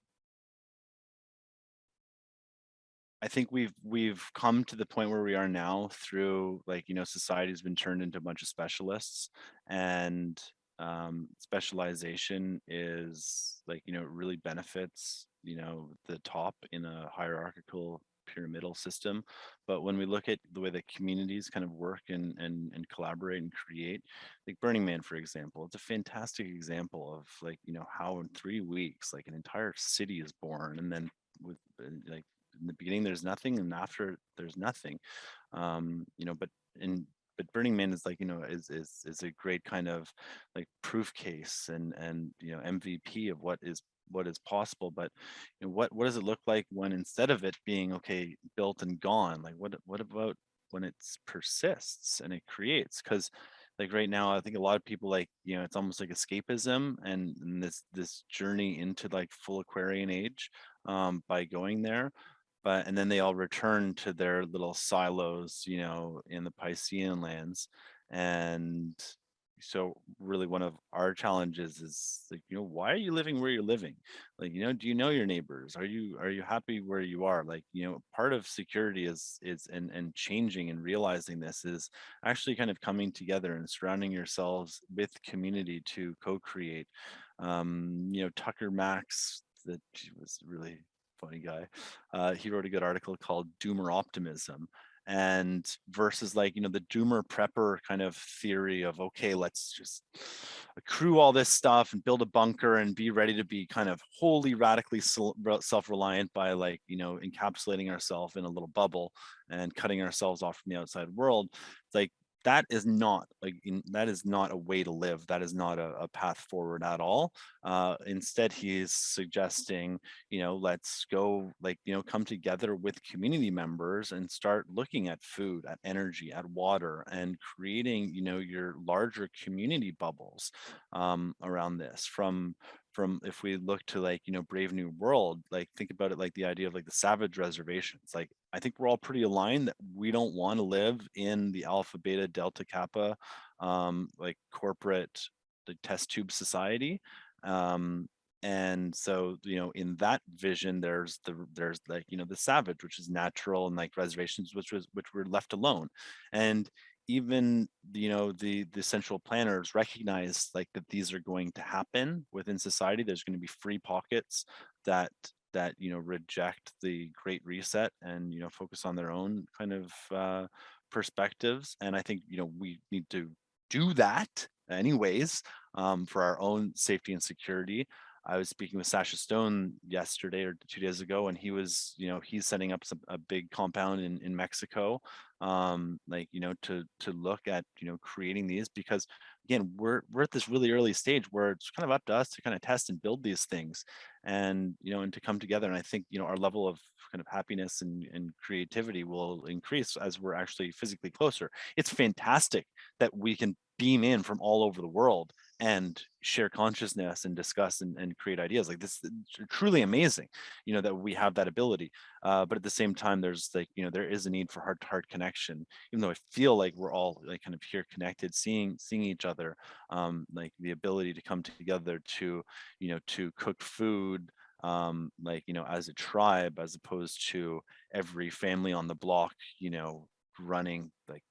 I think we've come to the point where we are now through, like, you know, society has been turned into a bunch of specialists, and specialization is, like, you know, it really benefits, you know, the top in a hierarchical pyramidal system. But when we look at the way that communities kind of work and collaborate and create, like Burning Man, for example, it's a fantastic example of, like, you know, how in 3 weeks, like, an entire city is born, and then with like, in the beginning there's nothing, and after there's nothing. You know, but Burning Man is, like, you know, is a great kind of, like, proof case and you know, MVP of what is possible. But you know, what does it look like when, instead of it being, okay, built and gone, like, what about when it persists and it creates? Because, like, right now, I think a lot of people, like, you know, it's almost like escapism, and this journey into, like, full Aquarian age, by going there. But and then they all return to their little silos, you know, in the Piscean lands. And so really one of our challenges is, like, you know, why are you living where you're living? Like, you know, do you know your neighbors? Are you happy where you are? Like, you know, part of security is and changing and realizing this is actually kind of coming together and surrounding yourselves with community to co-create. You know, Tucker Max, that was really funny guy. He wrote a good article called Doomer Optimism, and versus, like, you know, the doomer prepper kind of theory of, okay, let's just accrue all this stuff and build a bunker and be ready to be kind of wholly radically self-reliant by, like, you know, encapsulating ourselves in a little bubble and cutting ourselves off from the outside world. It's like, that is not, like, that is not a way to live. That is not a path forward at all. Instead, he is suggesting, you know, let's go, like, you know, come together with community members and start looking at food, at energy, at water, and creating, you know, your larger community bubbles around this. From if we look to, like, you know, Brave New World, like, think about it like the idea of, like, the savage reservations. Like, I think we're all pretty aligned that we don't want to live in the alpha, beta, delta, kappa, like, corporate, the test tube society. And so, in that vision, there's like, the savage, which is natural, and like reservations, which were left alone. And even, the central planners recognize like that these are going to happen within society. There's going to be free pockets that reject the Great Reset and focus on their own kind of perspectives. And I think we need to do that anyways, for our own safety and security. I was speaking with Sasha Stone yesterday or 2 days ago, and he was, he's setting up a big compound in Mexico, like, to look at, creating these, because again, we're at this really early stage where it's kind of up to us to kind of test and build these things, and, and to come together. And I think, our level of kind of happiness and creativity will increase as we're actually physically closer. It's fantastic that we can beam in from all over the world and share consciousness and discuss and create ideas like this. Truly amazing, that we have that ability. But at the same time, there's like, there is a need for heart-to-heart connection, even though I feel like we're all like kind of here connected, seeing each other, like the ability to come together to, to cook food, like, as a tribe, as opposed to every family on the block, running like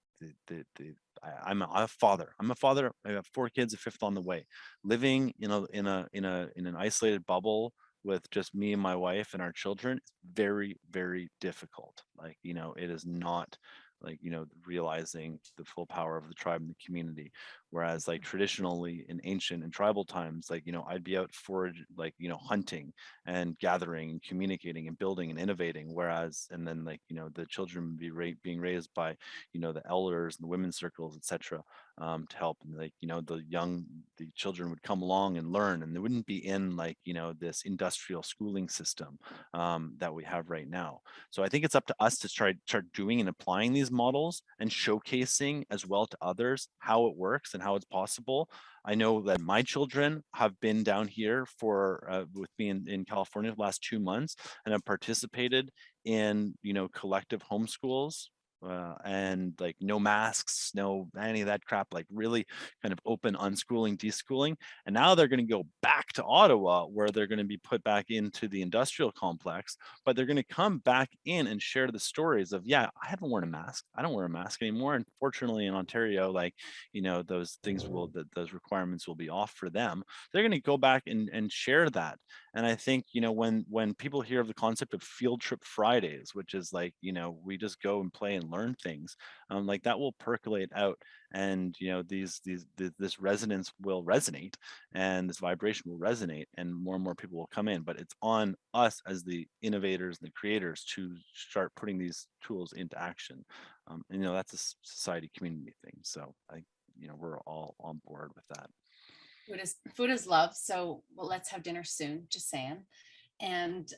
I'm a father. I'm a father. I have 4 kids, a 5th on the way. Living in an isolated bubble with just me and my wife and our children is very, very difficult. Like, it is not like, realizing the full power of the tribe and the community. Whereas like traditionally in ancient and tribal times, like, I'd be out forage, like, hunting and gathering and communicating and building and innovating. Whereas, and then like, the children would be being raised by, the elders and the women's circles, etc., to help. And like, the children would come along and learn, and they wouldn't be in like, this industrial schooling system that we have right now. So I think it's up to us to start doing and applying these models and showcasing as well to others how it works and how it's possible. I know that my children have been down here for with me in California the last 2 months, and have participated in collective homeschools, and like no masks, no any of that crap, like really kind of open unschooling, deschooling. And now they're going to go back to Ottawa, where they're going to be put back into the industrial complex, but they're going to come back in and share the stories of, yeah, I haven't worn a mask. I don't wear a mask anymore. And fortunately in Ontario, like, those things will, those requirements will be off for them. They're going to go back and share that. And I think, when people hear of the concept of field trip Fridays, which is like, we just go and play and learn things, like that will percolate out. And, this resonance will resonate, and this vibration will resonate, and more people will come in. But it's on us as the innovators and the creators to start putting these tools into action. And, that's a society community thing. So we're all on board with that. Food is love. So well, let's have dinner soon, just saying. And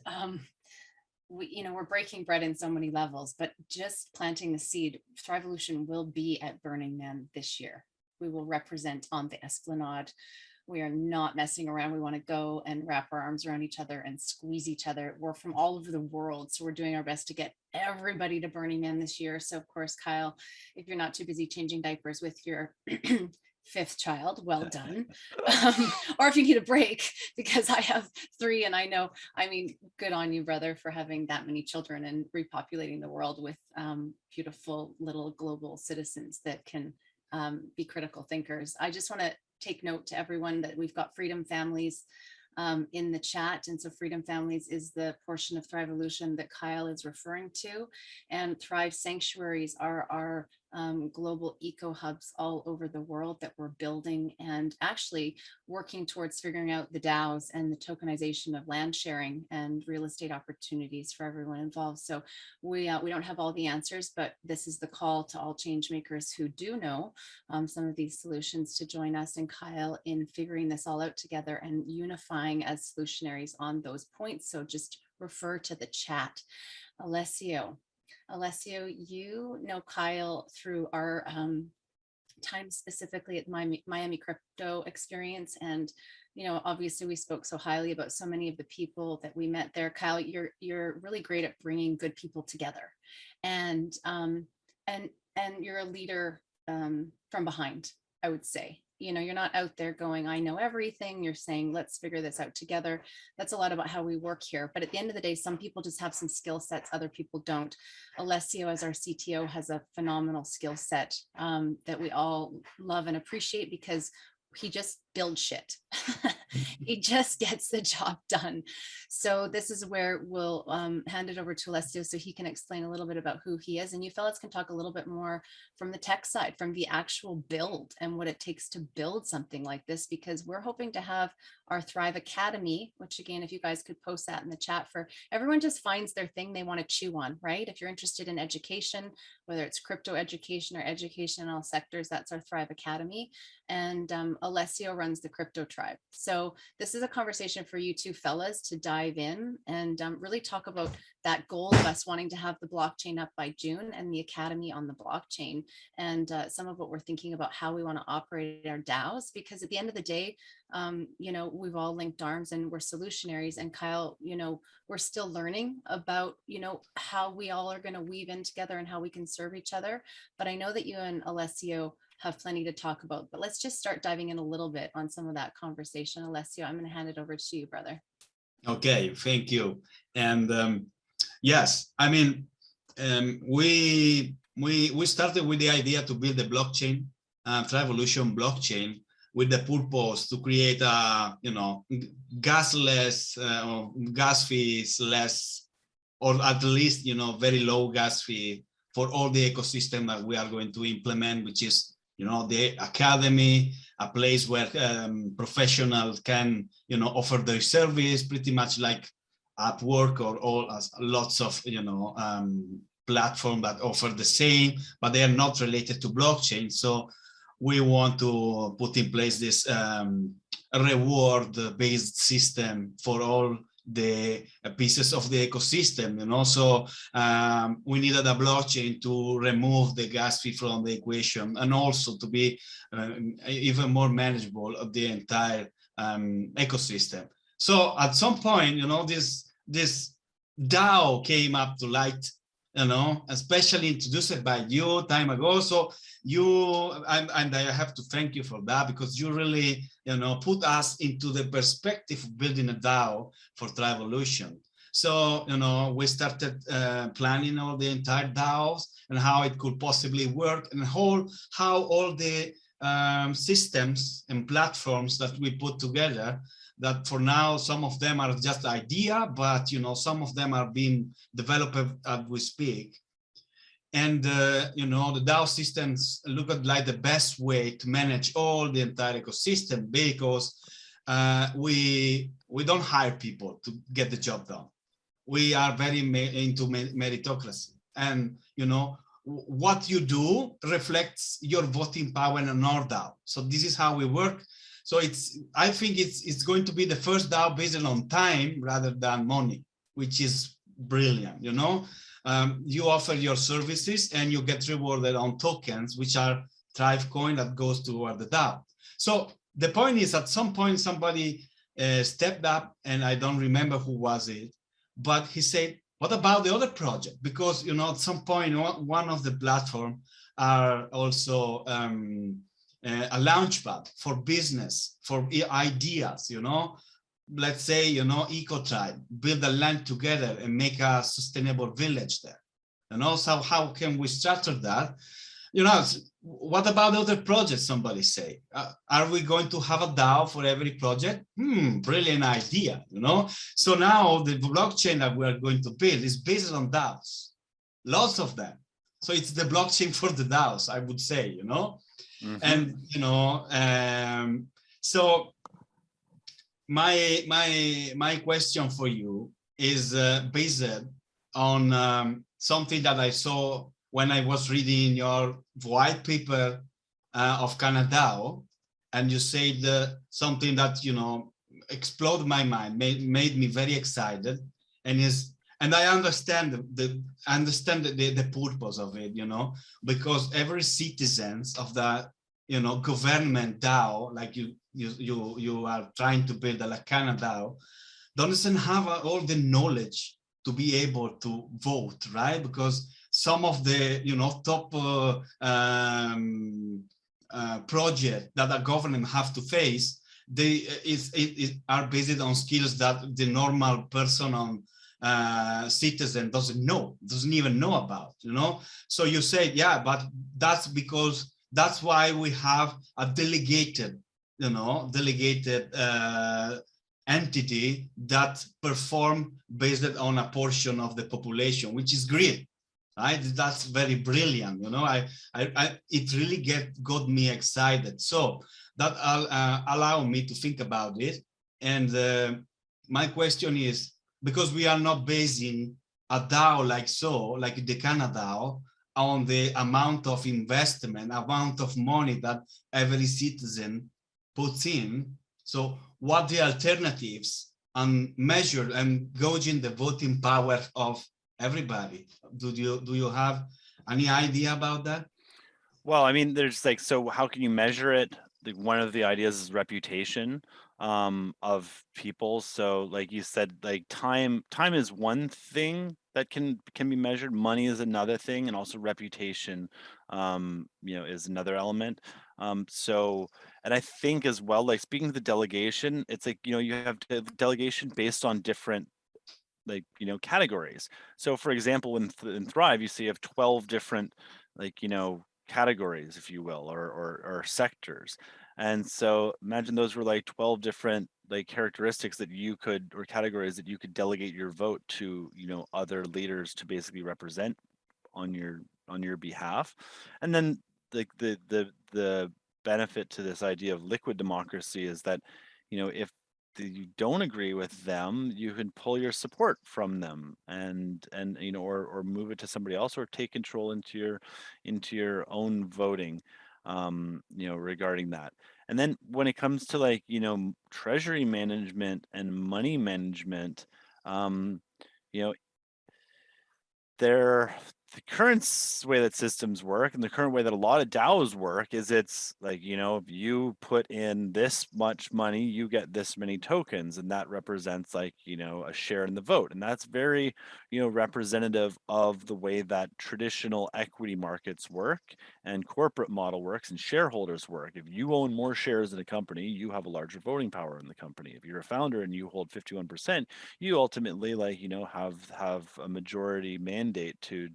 we're breaking bread in so many levels, but just planting the seed. ThrivEvolution will be at Burning Man this year. We will represent on the Esplanade. We are not messing around. We want to go and wrap our arms around each other and squeeze each other. We're from all over the world, so we're doing our best to get everybody to Burning Man this year. So of course, Kyle, if you're not too busy changing diapers with your 5th child, well done. Or if you need a break, because I have 3, and I mean, good on you, brother, for having that many children and repopulating the world with beautiful little global citizens that can be critical thinkers. I just want to take note to everyone that we've got Freedom Families in the chat. And so Freedom Families is the portion of ThrivEvolution that Kyle is referring to. And Thrive Sanctuaries are our global eco hubs all over the world that we're building, and actually working towards figuring out the DAOs and the tokenization of land sharing and real estate opportunities for everyone involved. So we don't have all the answers, but this is the call to all change makers who do know some of these solutions to join us and Kyle in figuring this all out together and unifying as solutionaries on those points. So just refer to the chat. Alessio, you know Kyle through our time specifically at Miami Crypto Experience. And, obviously we spoke so highly about so many of the people that we met there. Kyle, you're really great at bringing good people together. And you're a leader from behind, I would say. you're not out there going, I know everything. You're saying, let's figure this out together. That's a lot about how we work here. But at the end of the day, some people just have some skill sets, other people don't. Alessio, as our CTO, has a phenomenal skill set that we all love and appreciate, because he just builds shit. He just gets the job done. So this is where we'll hand it over to Alessio so he can explain a little bit about who he is. And you fellas can talk a little bit more from the tech side, from the actual build and what it takes to build something like this, because we're hoping to have our Thrive Academy, which again, if you guys could post that in the chat, for everyone just finds their thing they want to chew on, right? If you're interested in education, whether it's crypto education or education in all sectors, that's our Thrive Academy. And Alessio runs the crypto tribe. So this is a conversation for you two fellas to dive in and really talk about that goal of us wanting to have the blockchain up by June and the academy on the blockchain, and some of what we're thinking about how we want to operate our DAOs, because at the end of the day, we've all linked arms and we're solutionaries. And Kyle, we're still learning about, how we all are going to weave in together and how we can serve each other. But I know that you and Alessio have plenty to talk about, but let's just start diving in a little bit on some of that conversation. Alessio, I'm going to hand it over to you, brother. Okay, thank you. And yes, I mean, we started with the idea to build a blockchain, ThrivEvolution blockchain, with the purpose to create a, gasless, or gas fees less, or at least, very low gas fee for all the ecosystem that we are going to implement, which is, the academy, a place where professionals can, offer their service, pretty much like Upwork or lots of, platform that offer the same, but they are not related to blockchain. So we want to put in place this reward-based system for all the pieces of the ecosystem, So we needed a blockchain to remove the gas fee from the equation, and also to be even more manageable of the entire ecosystem. So at some point, this DAO came up to light, especially introduced by you time ago. So and I have to thank you for that, because you really, put us into the perspective of building a DAO for ThrivEvolution. So, we started planning all the entire DAOs and how it could possibly work, and how all the systems and platforms that we put together, that for now, some of them are just idea, but, some of them are being developed as we speak. And, the DAO systems look at like the best way to manage all the entire ecosystem, because we don't hire people to get the job done. We are very into meritocracy. And, what you do reflects your voting power in our DAO. So this is how we work. So I think it's going to be the first DAO based on time rather than money, which is brilliant, You offer your services and you get rewarded on tokens, which are ThriveCoin that goes toward the DAO. So the point is, at some point, somebody stepped up, and I don't remember who was it, but he said, what about the other project? Because, at some point, one of the platforms are also a launchpad for business, for ideas, Let's say, eco-tribe, build a land together and make a sustainable village there. So how can we structure that? What about other projects, somebody say? Are we going to have a DAO for every project? Brilliant idea, So now the blockchain that we are going to build is based on DAOs, lots of them. So it's the blockchain for the DAOs, I would say, And, so my question for you is based on something that I saw when I was reading your white paper of Canadao, and you said something that exploded my mind, made me very excited, and I understand the purpose of it, because every citizens of the government DAO, like you are trying to build like Canadao, doesn't have all the knowledge to be able to vote, right? Because some of the top project that a government have to face, they are based on skills that the normal person on citizen doesn't even know about, you know. So you say, yeah, but that's because that's why we have a delegated entity that perform based on a portion of the population, which is great, right? That's very brilliant, you know. It really got me excited. So that allow me to think about it. And my question is, because we are not basing a DAO like the Canadao on the amount of investment, amount of money that every citizen puts in. So what the alternatives and measure and gauging the voting power of everybody? Do you have any idea about that? Well, I mean, there's like, so how can you measure it? Like, one of the ideas is reputation of people. So like you said, like time is one thing that can be measured. Money is another thing, and also reputation is another element. So, and I think as well, like speaking of the delegation, it's like, you have delegation based on different categories. So for example, in Thrive, you see you have 12 different categories, if you will, or sectors. And so imagine those were like 12 different characteristics that you could, or categories that you could delegate your vote to, other leaders to basically represent on your behalf. And then the benefit to this idea of liquid democracy is that, if you don't agree with them, you can pull your support from them and or move it to somebody else, or take control into your own voting regarding that. And then when it comes to treasury management and money management, you know the current way that systems work, and the current way that a lot of DAOs work, is it's like, if you put in this much money, you get this many tokens, and that represents a share in the vote. And that's very, representative of the way that traditional equity markets work and corporate model works and shareholders work. If you own more shares in a company, you have a larger voting power in the company. If you're a founder and you hold 51%, you ultimately have a majority mandate to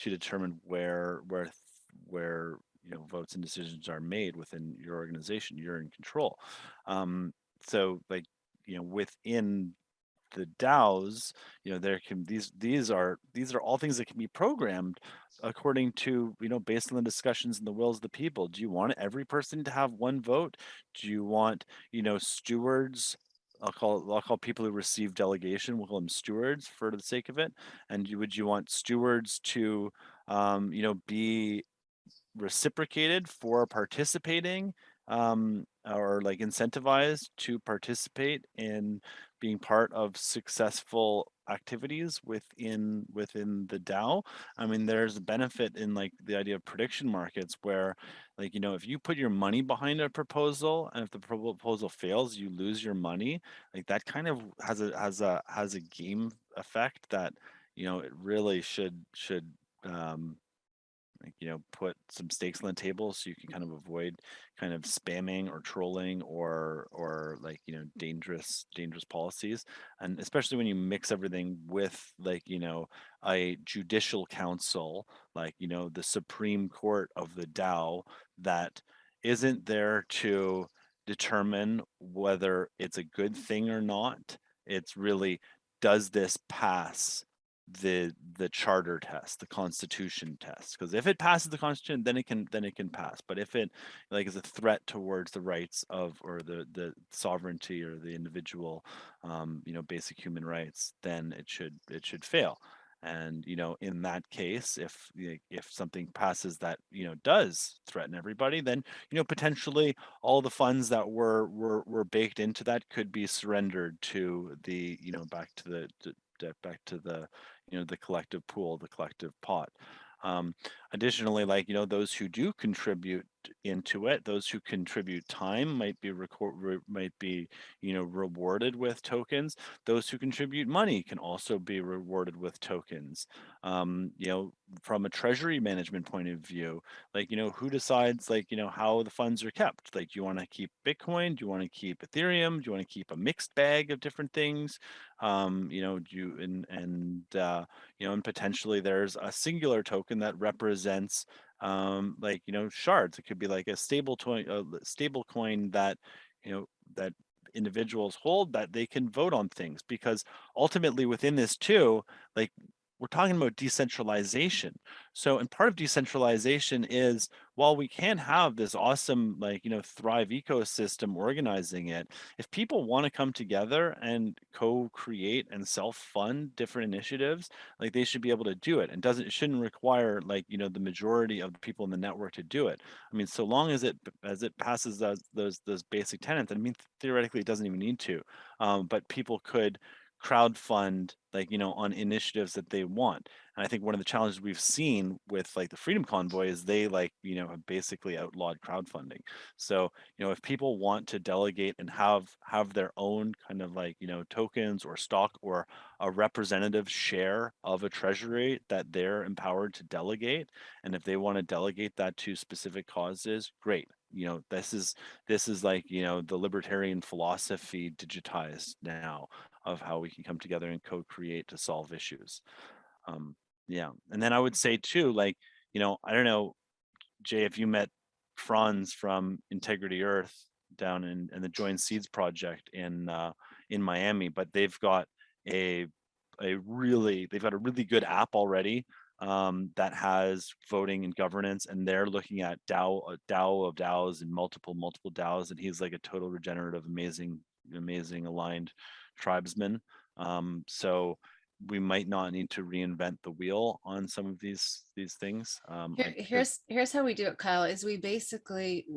determine where votes and decisions are made within your organization. You're in control. So within the DAOs, there can these are all things that can be programmed according to, based on the discussions and the wills of the people. Do you want every person to have one vote? Do you want, stewards? I'll call people who receive delegation, we'll call them stewards for the sake of it. And would you want stewards to be reciprocated for participating, or incentivized to participate in being part of successful activities within the DAO? I mean, there's a benefit in the idea of prediction markets, where if you put your money behind a proposal, and if the proposal fails, you lose your money. That kind of has a game effect that it really should put some stakes on the table, so you can kind of avoid kind of spamming or trolling or dangerous policies. And especially when you mix everything with a judicial council, the Supreme Court of the DAO, that isn't there to determine whether it's a good thing or not. It's really, does this pass the charter test, the constitution test? Because if it passes the constitution, then it can pass. But if it is a threat towards the rights of, or the sovereignty, or the individual basic human rights, then it should fail. And in that case, if something passes that does threaten everybody, then potentially all the funds that were baked into that could be surrendered to the back to the the collective pool, the collective pot. Additionally, those who do contribute into it. Those who contribute time might be rewarded with tokens. Those who contribute money can also be rewarded with tokens. From a treasury management point of view, who decides how the funds are kept? Do you want to keep Bitcoin? Do you want to keep Ethereum? Do you want to keep a mixed bag of different things? And potentially there's a singular token that represents shards. It could be like a stable coin that that individuals hold, that they can vote on things, because ultimately within this too, we're talking about decentralization. So, and part of decentralization is, while we can have this awesome, Thrive ecosystem organizing it, if people want to come together and co-create and self-fund different initiatives, they should be able to do it. And it shouldn't require the majority of the people in the network to do it. I mean, so long as it passes those basic tenets, I mean, theoretically it doesn't even need to, but people could crowdfund on initiatives that they want. And I think one of the challenges we've seen with the Freedom Convoy is they have basically outlawed crowdfunding. So if people want to delegate and have their own kind of tokens or stock or a representative share of a treasury that they're empowered to delegate, and if they want to delegate that to specific causes, great. This is the libertarian philosophy digitized now, of how we can come together and co-create to solve issues. And then I would say too, I don't know, Jay, if you met Franz from Integrity Earth down in the Join Seeds project in Miami, but they've got a really good app already that has voting and governance, and they're looking at a DAO of DAOs and multiple DAOs, and he's like a total regenerative, amazing aligned tribesman. So we might not need to reinvent the wheel on some of these things. Here's how we do it, Kyle, is we basically,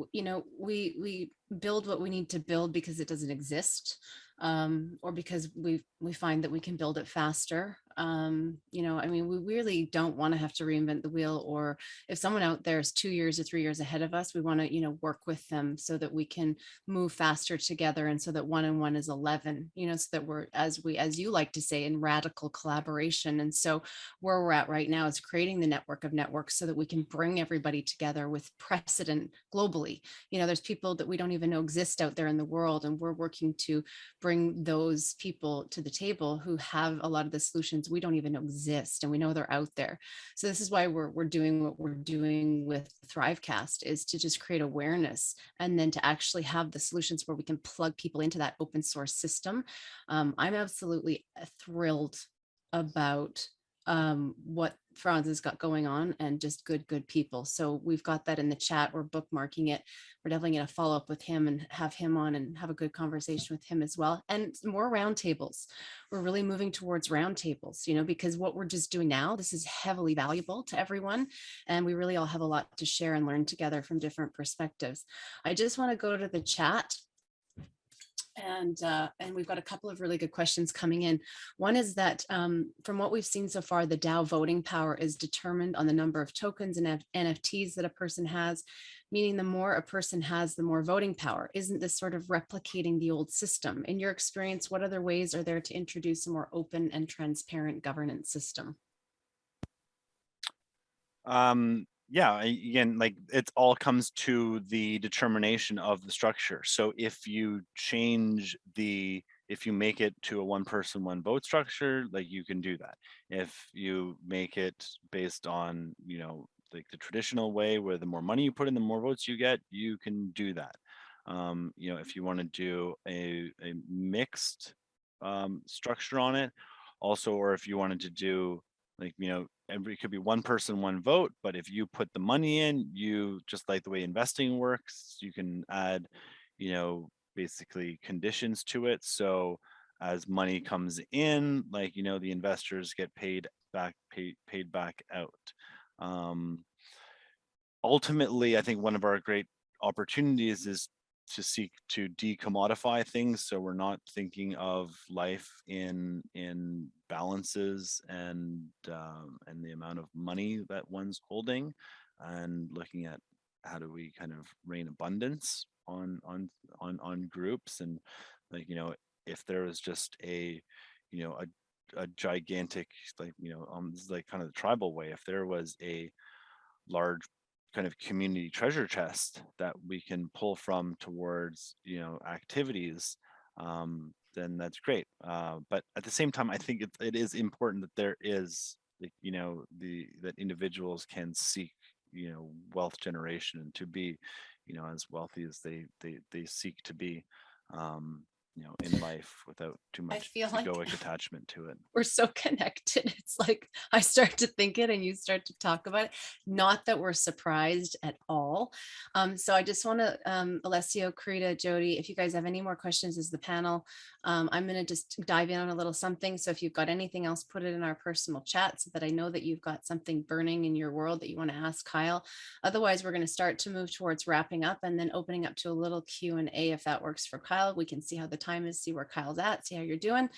we build what we need to build because it doesn't exist, or because we find that we can build it faster. I mean, we really don't want to have to reinvent the wheel, or if someone out there is 2 years or 3 years ahead of us, we want to, work with them so that we can move faster together, and so that 1 and 1 is 11, so that we're, as you like to say, in radical collaboration. And so where we're at right now is creating the network of networks so that we can bring everybody together with precedent globally. There's people that we don't even know exist out there in the world, and we're working to bring those people to the table who have a lot of the solutions we don't even know exist, and we know they're out there. So this is why we're doing what we're doing with ThriveCast, is to just create awareness, and then to actually have the solutions where we can plug people into that open source system. I'm absolutely thrilled about what Franz has got going on, and just good people. So we've got that in the chat. We're bookmarking it. We're definitely going to follow up with him and have him on and have a good conversation with him as well. And more roundtables. We're really moving towards roundtables, because what we're just doing now, this is heavily valuable to everyone. And we really all have a lot to share and learn together from different perspectives. I just want to go to the chat. And we've got a couple of really good questions coming in. One is that from what we've seen so far, the DAO voting power is determined on the number of tokens and NFTs that a person has, meaning the more a person has, the more voting power. Isn't this sort of replicating the old system? In your experience, what other ways are there to introduce a more open and transparent governance system? Yeah, again, it all comes to the determination of the structure. So if you make it to a one person, one vote structure, you can do that. If you make it based on, the traditional way, where the more money you put in, the more votes you get, you can do that. If you want to do a mixed structure on it also, or if you wanted to do it could be one person, one vote, but if you put the money in, you just like the way investing works, you can add, basically conditions to it. So as money comes in, the investors get paid back out. Ultimately, I think one of our great opportunities is to seek to decommodify things, so we're not thinking of life in balances and the amount of money that one's holding, and looking at how do we kind of rain abundance on groups, and like, you know, if there was just a, you know, a gigantic, like, you know, this is like kind of the tribal way, if there was a large kind of community treasure chest that we can pull from towards, you know, activities, then that's great. But at the same time, I think it is important that there is, like, you know, that individuals can seek, you know, wealth generation, and to be, you know, as wealthy as they seek to be, you know, in life, without too I much feel like egoic attachment to it. we're so connected. It's like I start to think it and you start to talk about it. Not that we're surprised at all. So I just want to, Alessio, Karita, Jody, if you guys have any more questions as the panel, I'm going to just dive in on a little something. So if you've got anything else, put it in our personal chat so that I know that you've got something burning in your world that you want to ask Kyle. Otherwise, we're going to start to move towards wrapping up and then opening up to a little Q&A if that works for Kyle. We can see how the time is, see where Kyle's at, see how you're doing.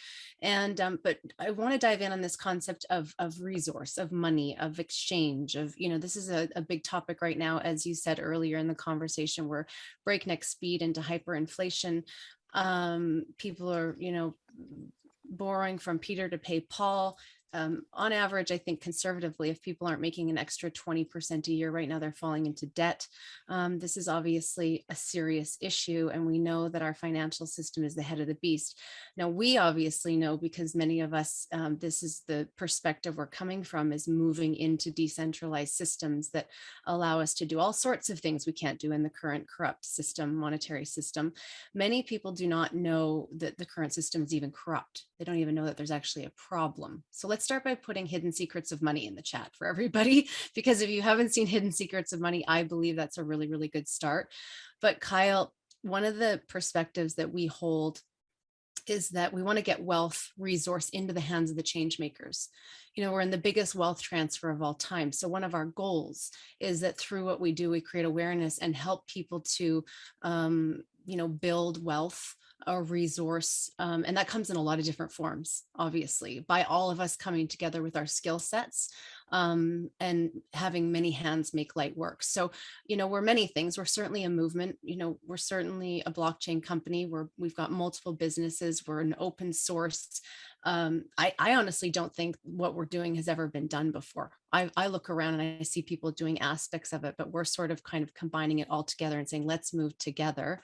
And but I want to dive in on this concept of resource, of money, of exchange, of, you know, this is a big topic right now. As you said earlier in the conversation, we're breakneck speed into hyperinflation. People are, you know, borrowing from Peter to pay Paul. On average, I think conservatively, if people aren't making an extra 20% a year right now, they're falling into debt. This is obviously a serious issue, and we know that our financial system is the head of the beast. Now, we obviously know, because many of us, this is the perspective we're coming from, is moving into decentralized systems that allow us to do all sorts of things we can't do in the current corrupt system, monetary system. Many people do not know that the current system is even corrupt. They don't even know that there's actually a problem. So let's start by putting Hidden Secrets of Money in the chat for everybody, because if you haven't seen Hidden Secrets of Money, I believe that's a really, really good start. But Kyle, one of the perspectives that we hold is that we want to get wealth resource into the hands of the change makers. You know, we're in the biggest wealth transfer of all time. So one of our goals is that through what we do, we create awareness and help people to, you know, build wealth, a resource. And that comes in a lot of different forms, obviously, by all of us coming together with our skill sets, and having many hands make light work. So, you know, we're many things. We're certainly a movement. You know, we're certainly a blockchain company. We've got multiple businesses. We're an open source. I honestly don't think what we're doing has ever been done before. I look around and I see people doing aspects of it, but we're sort of kind of combining it all together and saying, let's move together.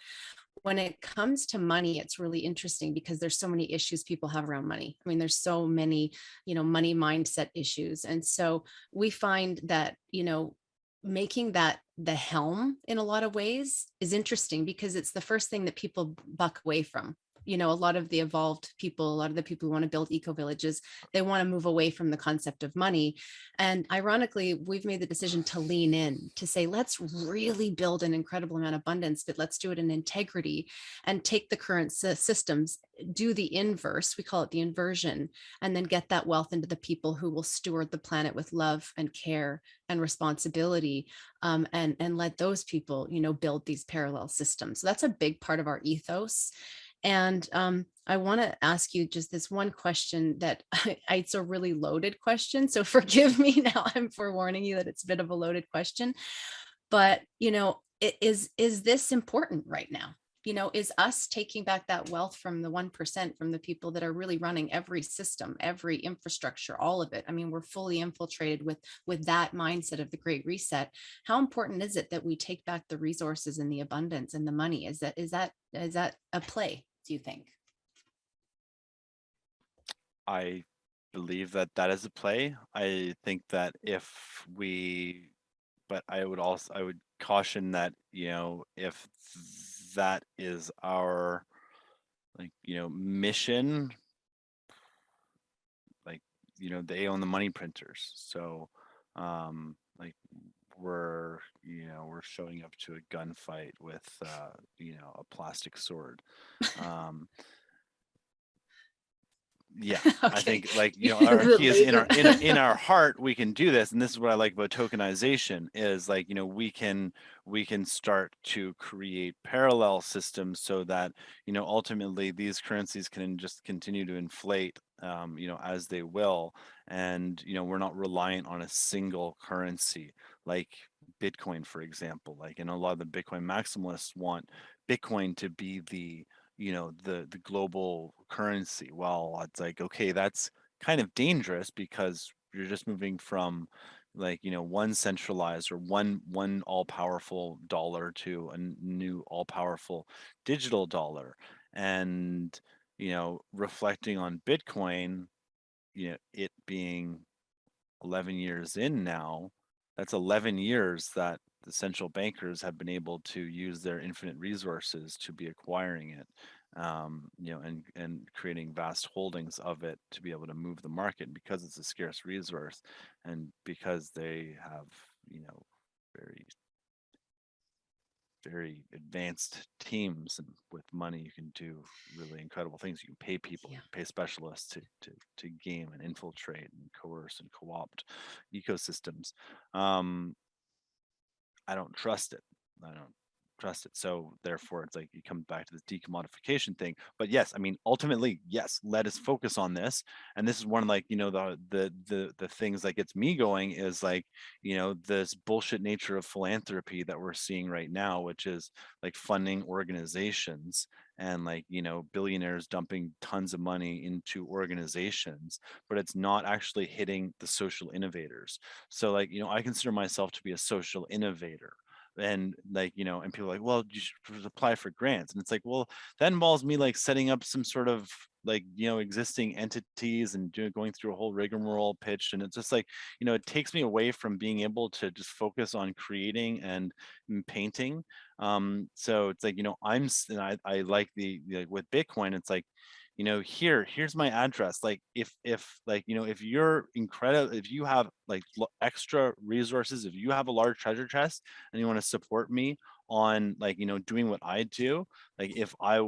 When it comes to money, it's really interesting because there's so many issues people have around money. I mean, there's so many, you know, money mindset issues. And so we find that, you know, making that the helm in a lot of ways is interesting because it's the first thing that people buck away from. You know, a lot of the evolved people, a lot of the people who want to build eco villages, they want to move away from the concept of money. And ironically, we've made the decision to lean in, to say, let's really build an incredible amount of abundance, but let's do it in integrity and take the current systems, do the inverse, we call it the inversion, and then get that wealth into the people who will steward the planet with love and care and responsibility, and let those people, you know, build these parallel systems. So that's a big part of our ethos. And I want to ask you just this one question that it's a really loaded question. So forgive me now, I'm forewarning you that it's a bit of a loaded question. But, you know, is this important right now? You know, is us taking back that wealth from the 1%, from the people that are really running every system, every infrastructure, all of it? I mean, we're fully infiltrated with that mindset of the Great Reset. How important is it that we take back the resources and the abundance and the money? Is that a play, do you think? I believe that that is a play. I think that but I would caution that, you know, if that is our, like, you know, mission, like, you know, they own the money printers. So, like, we're showing up to a gunfight with, you know, a plastic sword. Yeah, I think, like, you know, our key is in our heart, we can do this. And this is what I like about tokenization is, like, you know, we can start to create parallel systems so that, you know, ultimately these currencies can just continue to inflate, you know, as they will. And, you know, we're not reliant on a single currency. like Bitcoin, for example. Like, and a lot of the Bitcoin maximalists want Bitcoin to be the, you know, the global currency. Well, it's like, okay, that's kind of dangerous because you're just moving from like, you know, one centralized or one all-powerful dollar to a new all-powerful digital dollar. And, you know, reflecting on Bitcoin, you know, it being 11 years in now, that's 11 years that the central bankers have been able to use their infinite resources to be acquiring it, you know, and creating vast holdings of it to be able to move the market. And because it's a scarce resource, and because they have, you know, very advanced teams, and with money you can do really incredible things. You can pay people, you can pay specialists to game and infiltrate and coerce and co-opt ecosystems. I don't trust it. I don't trust it. So therefore it's like you come back to this decommodification thing. But yes, I mean, ultimately, yes, let us focus on this. And this is one of, like, you know, the things that gets me going is like, you know, this bullshit nature of philanthropy that we're seeing right now, which is like funding organizations and, like, you know, billionaires dumping tons of money into organizations, but it's not actually hitting the social innovators. So, like, you know, I consider myself to be a social innovator. And, like, you know, and people are like, well, you should apply for grants. And it's like, well, that involves me like setting up some sort of, like, you know, existing entities and going through a whole rigmarole pitch. And it's just like, you know, it takes me away from being able to just focus on creating and painting. So it's like, you know, and I like like with Bitcoin, it's like, you know, here's my address. Like, if like, you know, if you're incredible, if you have like extra resources, if you have a large treasure chest and you want to support me on, like, you know, doing what I do, like, if I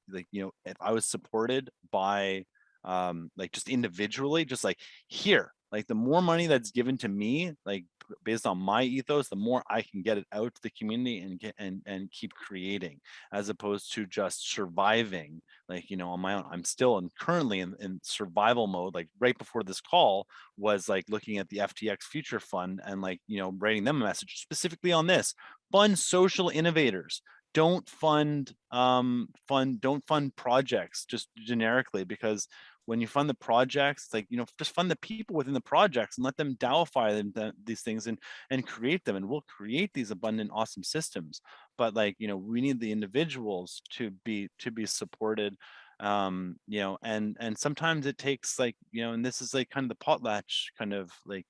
like, you know, if I was supported by like just individually, just like, here, like, the more money that's given to me, like, based on my ethos, the more I can get it out to the community and get and keep creating, as opposed to just surviving, like, you know, on my own. I'm still currently in survival mode. Like, right before this call was like looking at the FTX Future Fund and, like, you know, writing them a message specifically on this: fund social innovators. Don't fund don't fund projects just generically, because when you fund the projects, it's like, you know, just fund the people within the projects and let them DAOify these things and create them, and we'll create these abundant, awesome systems. But, like, you know, we need the individuals to be supported. You know, and sometimes it takes, like, you know, and this is like kind of the potlatch kind of, like,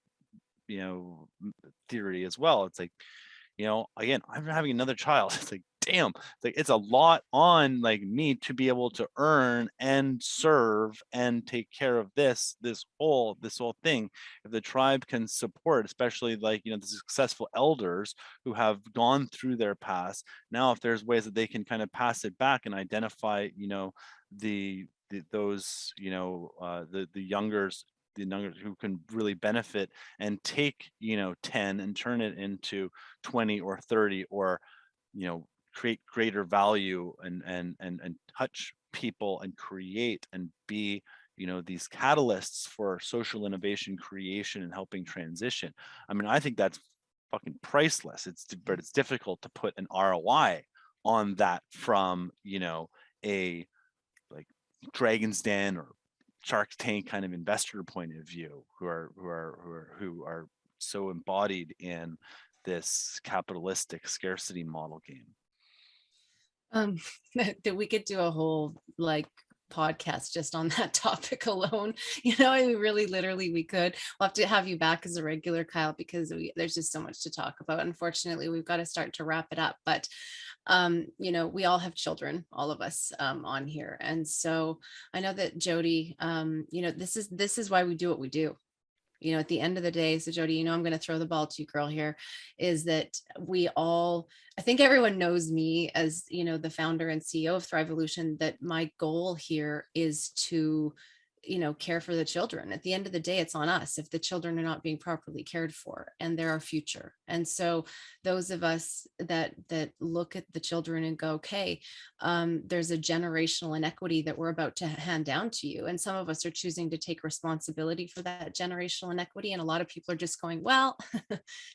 you know, theory as well. It's like, you know, again, I'm having another child. It's like, damn, it's like, it's a lot on, like, me to be able to earn and serve and take care of this whole thing. If the tribe can support, especially, like, you know, the successful elders who have gone through their past, now if there's ways that they can kind of pass it back and identify, you know, those, you know, the youngers, who can really benefit and take, you know, 10 and turn it into 20 or 30, or, you know, create greater value and touch people and create and be, you know, these catalysts for social innovation, creation, and helping transition. I mean, I think that's fucking priceless. But it's difficult to put an ROI on that from, you know, a like Dragon's Den or Shark Tank kind of investor point of view, who are so embodied in this capitalistic scarcity model game. That we could do a whole, like, podcast just on that topic alone. You know, I mean, really, literally, we could. We'll have to have you back as a regular, Kyle, because there's just so much to talk about. Unfortunately, we've got to start to wrap it up. But you know, we all have children, all of us on here, and so I know that Jody, you know, this is why we do what we do. You know, at the end of the day, so Jody, you know, I'm going to throw the ball to you, girl, here, is that I think everyone knows me as, you know, the founder and CEO of ThrivEvolution, that my goal here is to care for the children. At the end of the day, it's on us if the children are not being properly cared for, and they're our future. And so those of us that look at the children and go, okay, there's a generational inequity that we're about to hand down to you. And some of us are choosing to take responsibility for that generational inequity. And a lot of people are just going, well,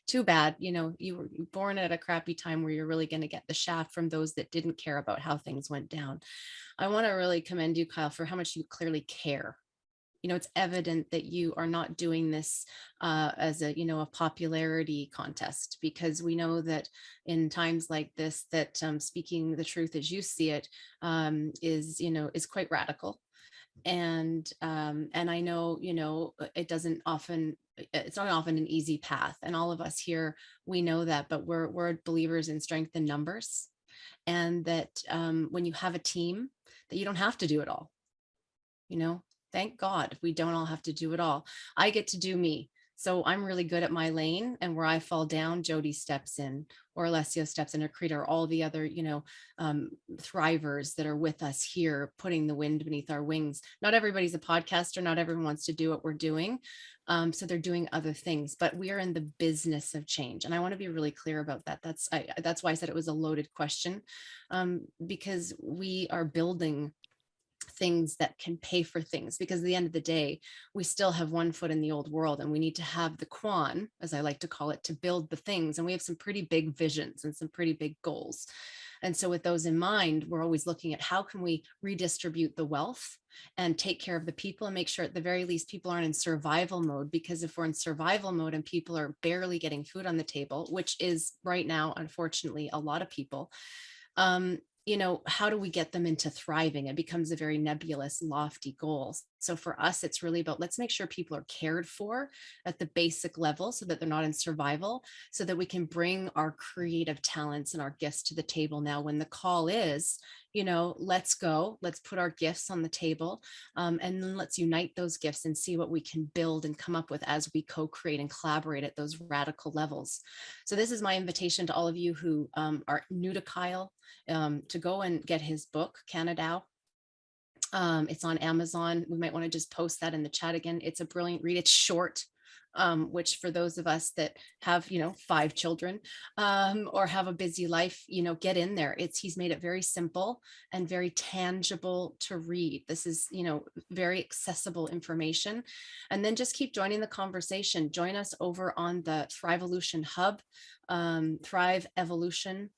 too bad, you were born at a crappy time where you're really going to get the shaft from those that didn't care about how things went down. I want to really commend you, Kyle, for how much you clearly care. It's evident that you are not doing this as a popularity contest, because we know that in times like this, that speaking the truth as you see it is quite radical. And I know, it's not often an easy path. And all of us here, we know that, but we're believers in strength in numbers. And that when you have a team, that you don't have to do it all. Thank God we don't all have to do it all. I get to do me. So I'm really good at my lane, and where I fall down, Jody steps in, or Alessio steps in, or Krita, or all the other, thrivers that are with us here, putting the wind beneath our wings. Not everybody's a podcaster. Not everyone wants to do what we're doing. So they're doing other things, but we are in the business of change. And I want to be really clear about that. That's why I said it was a loaded question, because we are building things that can pay for things, because at the end of the day, we still have one foot in the old world, and we need to have the quan, as I like to call it, to build the things. And we have some pretty big visions and some pretty big goals. And so with those in mind, we're always looking at how can we redistribute the wealth and take care of the people, and make sure at the very least people aren't in survival mode. Because if we're in survival mode and people are barely getting food on the table, which is right now, unfortunately, a lot of people, how do we get them into thriving? It becomes a very nebulous, lofty goal. So for us, it's really about, let's make sure people are cared for at the basic level, so that they're not in survival, so that we can bring our creative talents and our gifts to the table. Now, when the call is, let's go, let's put our gifts on the table, and then let's unite those gifts and see what we can build and come up with as we co-create and collaborate at those radical levels. So this is my invitation to all of you who are new to Kyle, to go and get his book, Canadao. It's on Amazon. We might want to just post that in the chat again. It's a brilliant read. It's short, which for those of us that have, 5 children, or have a busy life, get in there. He's made it very simple and very tangible to read. This is, very accessible information. And then just keep joining the conversation. Join us over on the ThrivEvolution hub, ThrivEvolution,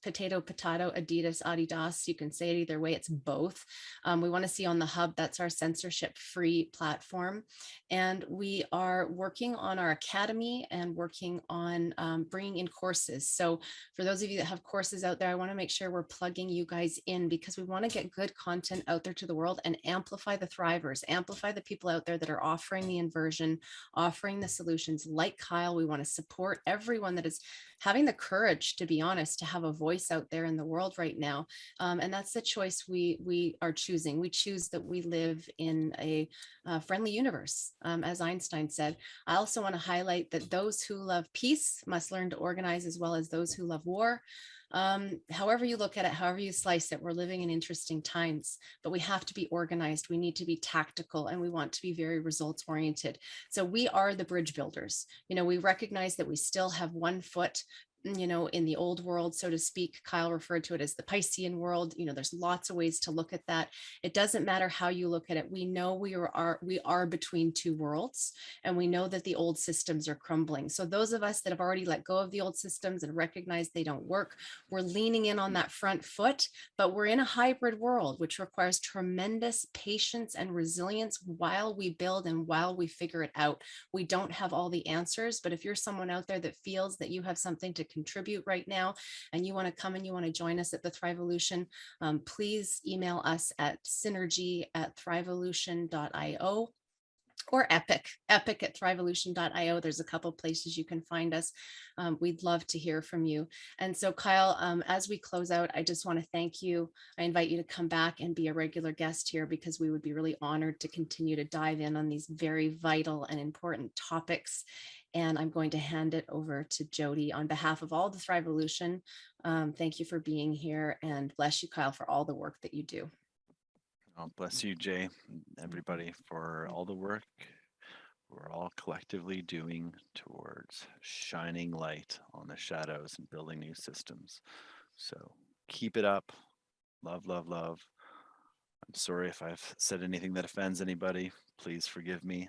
potato, Adidas, Adidas. You can say it either way. It's both. We want to see on the hub. That's our censorship-free platform. And we are working on our academy and working on bringing in courses. So for those of you that have courses out there, I want to make sure we're plugging you guys in, because we want to get good content out there to the world and amplify the thrivers, amplify the people out there that are offering the inversion, offering the solutions like Kyle. We want to support everyone that is having the courage, to be honest, to have a voice out there in the world right now. And that's the choice we are choosing. We choose that we live in a friendly universe. As Einstein said, I also want to highlight that those who love peace must learn to organize, as well as those who love war. However you look at it, however you slice it, we're living in interesting times, but we have to be organized. We need to be tactical, and we want to be very results oriented. So we are the bridge builders. We recognize that we still have one foot in the old world, so to speak. Kyle referred to it as the Piscean world. There's lots of ways to look at that. It doesn't matter how you look at it. We know we are between two worlds, and we know that the old systems are crumbling. So those of us that have already let go of the old systems and recognize they don't work, we're leaning in on that front foot, but we're in a hybrid world, which requires tremendous patience and resilience while we build and while we figure it out. We don't have all the answers, but if you're someone out there that feels that you have something to contribute right now, and you want to come and you want to join us at the ThrivEvolution, please email us at synergy@thrivevolution.io, or epic at thrivevolution.io. There's a couple places you can find us. We'd love to hear from you. And so Kyle, as we close out, I just want to thank you. I invite you to come back and be a regular guest here, because we would be really honored to continue to dive in on these very vital and important topics. And I'm going to hand it over to Jody on behalf of all the ThrivEvolution. Thank you for being here, and bless you, Kyle, for all the work that you do. Oh, bless you, Jay, and everybody, for all the work we're all collectively doing towards shining light on the shadows and building new systems. So keep it up. Love, love, love. I'm sorry if I've said anything that offends anybody. Please forgive me.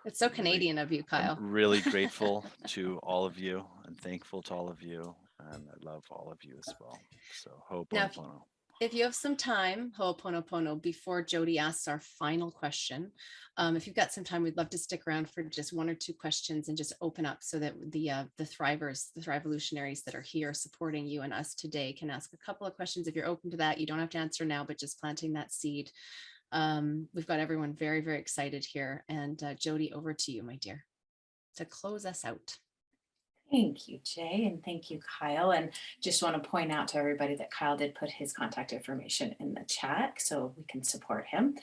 It's so Really, Canadian of you, I'm Kyle. really grateful to all of you and thankful to all of you. And I love all of you as well. So Now, ho'oponopono. if you have some time, Ho'oponopono, before Jody asks our final question, if you've got some time, we'd love to stick around for just one or two questions and just open up so that the thrivers, the ThrivEvolutionaries that are here supporting you and us today can ask a couple of questions. If you're open to that, you don't have to answer now, but just planting that seed. We've got everyone very, very excited here. And Jody, over to you, my dear, to close us out. Thank you, Jay, and thank you, Kyle. And just want to point out to everybody that Kyle did put his contact information in the chat so we can support him.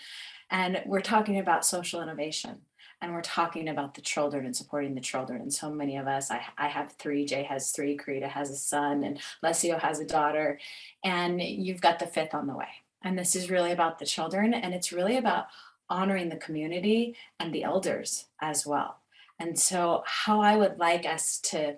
And we're talking about social innovation, and we're talking about the children and supporting the children. And so many of us, I have three, Jay has three, Karita has a son, and Lesio has a daughter, and you've got the fifth on the way. And this is really about the children, and it's really about honoring the community and the elders as well. And so how I would like us to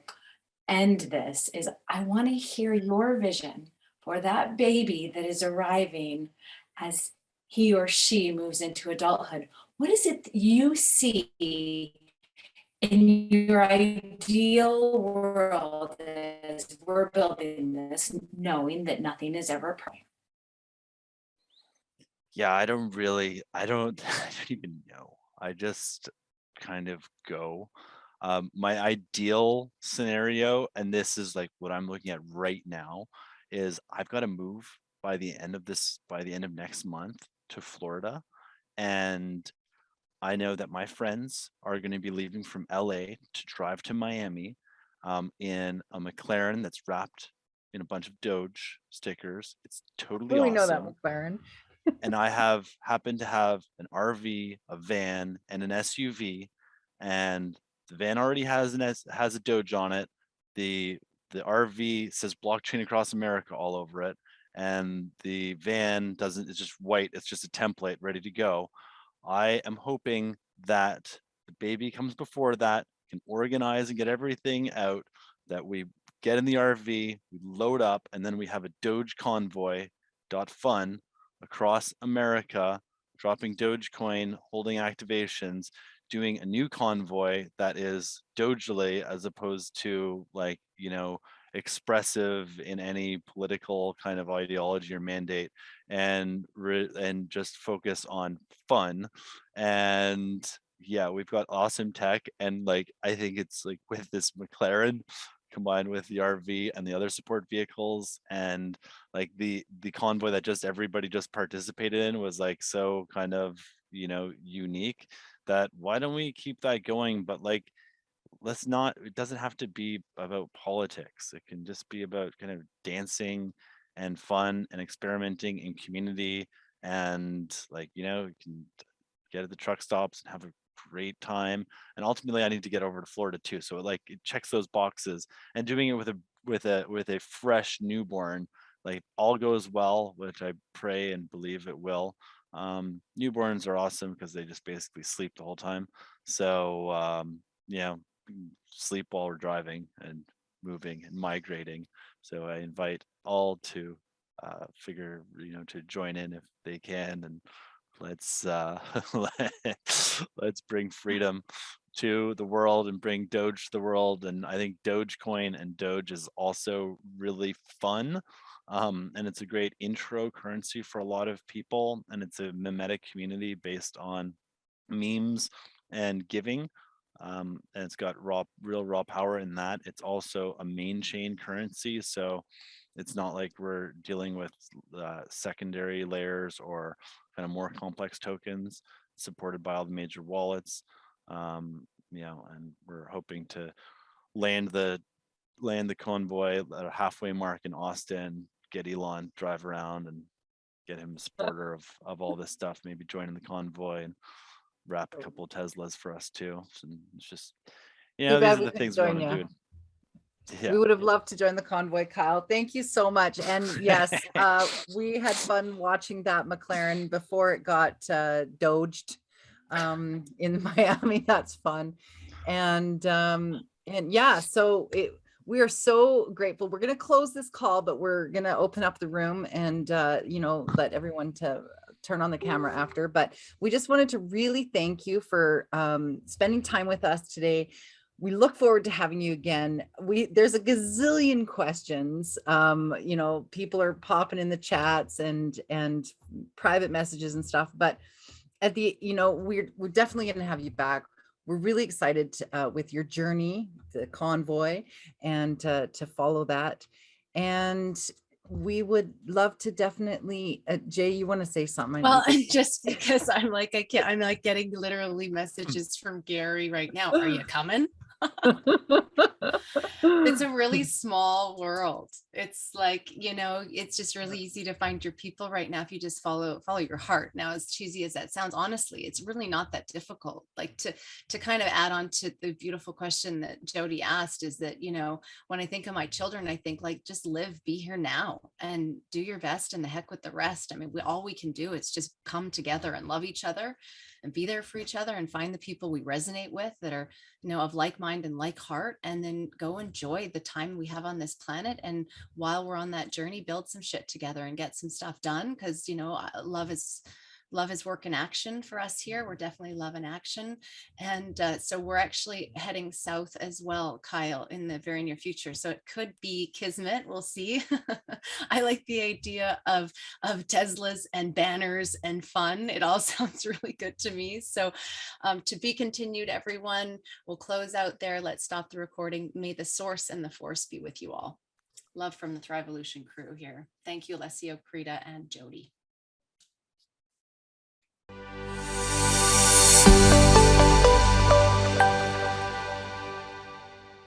end this is I want to hear your vision for that baby that is arriving as he or she moves into adulthood. What is it that you see in your ideal world as we're building this, knowing that nothing is ever perfect? Yeah, I don't really, I don't even know. I just kind of go. My ideal scenario, and this is like what I'm looking at right now, is I've got to move by the end of next month to Florida. And I know that my friends are going to be leaving from LA to drive to Miami in a McLaren that's wrapped in a bunch of Doge stickers. It's totally We know that awesome. McLaren. And I have happened to have an RV, a van, and an SUV, and the van already has has a Doge on it. The RV says blockchain across America all over it, and the van doesn't. It's just white. It's just a template ready to go. I am hoping that the baby comes before that, can organize and get everything out. That we get in the RV, we load up, and then we have a Doge convoy. Fun across America, dropping Dogecoin, holding activations, doing a new convoy that is Dogely as opposed to like, expressive in any political kind of ideology or mandate, and just focus on fun. And yeah, we've got awesome tech, and like I think it's like with this McLaren combined with the RV and the other support vehicles, and like the convoy that just everybody just participated in was like so kind of unique, that why don't we keep that going? But like, let's not, it doesn't have to be about politics. It can just be about kind of dancing and fun and experimenting in community, and like, you can get at the truck stops and have a great time. And ultimately I need to get over to Florida too, so it checks those boxes. And doing it with a fresh newborn, like all goes well, which I pray and believe it will. Newborns are awesome because they just basically sleep the whole time. So sleep while we're driving and moving and migrating. So I invite all to to join in if they can, and let's let's bring freedom to the world and bring Doge to the world. And I think Dogecoin and Doge is also really fun. And it's a great intro currency for a lot of people, and it's a mimetic community based on memes and giving. And it's got real raw power in that. It's also a main chain currency, so it's not like we're dealing with secondary layers or kind of more complex tokens, supported by all the major wallets. And we're hoping to land the convoy at a halfway mark in Austin, get Elon drive around and get him a supporter of all this stuff, maybe joining the convoy, and wrap a couple of Teslas for us too. So it's just, Too these bad are we the couldn't things we join want to you. do. Yeah. We would have loved to join the convoy, Kyle. Thank you so much. And yes, we had fun watching that McLaren before it got doged in Miami. That's fun. And yeah, so we are so grateful. We're going to close this call, but we're going to open up the room and, let everyone to turn on the camera after. But we just wanted to really thank you for spending time with us today. We look forward to having you again. There's a gazillion questions. People are popping in the chats and private messages and stuff, but at the, we're definitely going to have you back. We're really excited with your journey, the convoy, and to follow that. And we would love to definitely, Jay, you want to say something? Well, just because I'm like getting literally messages from Gary right now. Are you coming? It's a really small world. It's like, it's just really easy to find your people right now if you just follow your heart. Now, as cheesy as that sounds, honestly, it's really not that difficult. Like to kind of add on to the beautiful question that Jody asked is that, when I think of my children, I think like just live, be here now and do your best and the heck with the rest. I mean, all we can do is just come together and love each other and be there for each other and find the people we resonate with that are, of like mind and like heart, and then go enjoy the time we have on this planet. And while we're on that journey, build some shit together and get some stuff done. Cause love is work in action for us here. We're definitely love in action. And so we're actually heading south as well, Kyle, in the very near future. So it could be Kismet. We'll see. I like the idea of Teslas and banners and fun. It all sounds really good to me. So to be continued, everyone. We'll close out there. Let's stop the recording. May the source and the force be with you all. Love from the ThrivEvolution crew here. Thank you, Alessio, Krita, and Jody.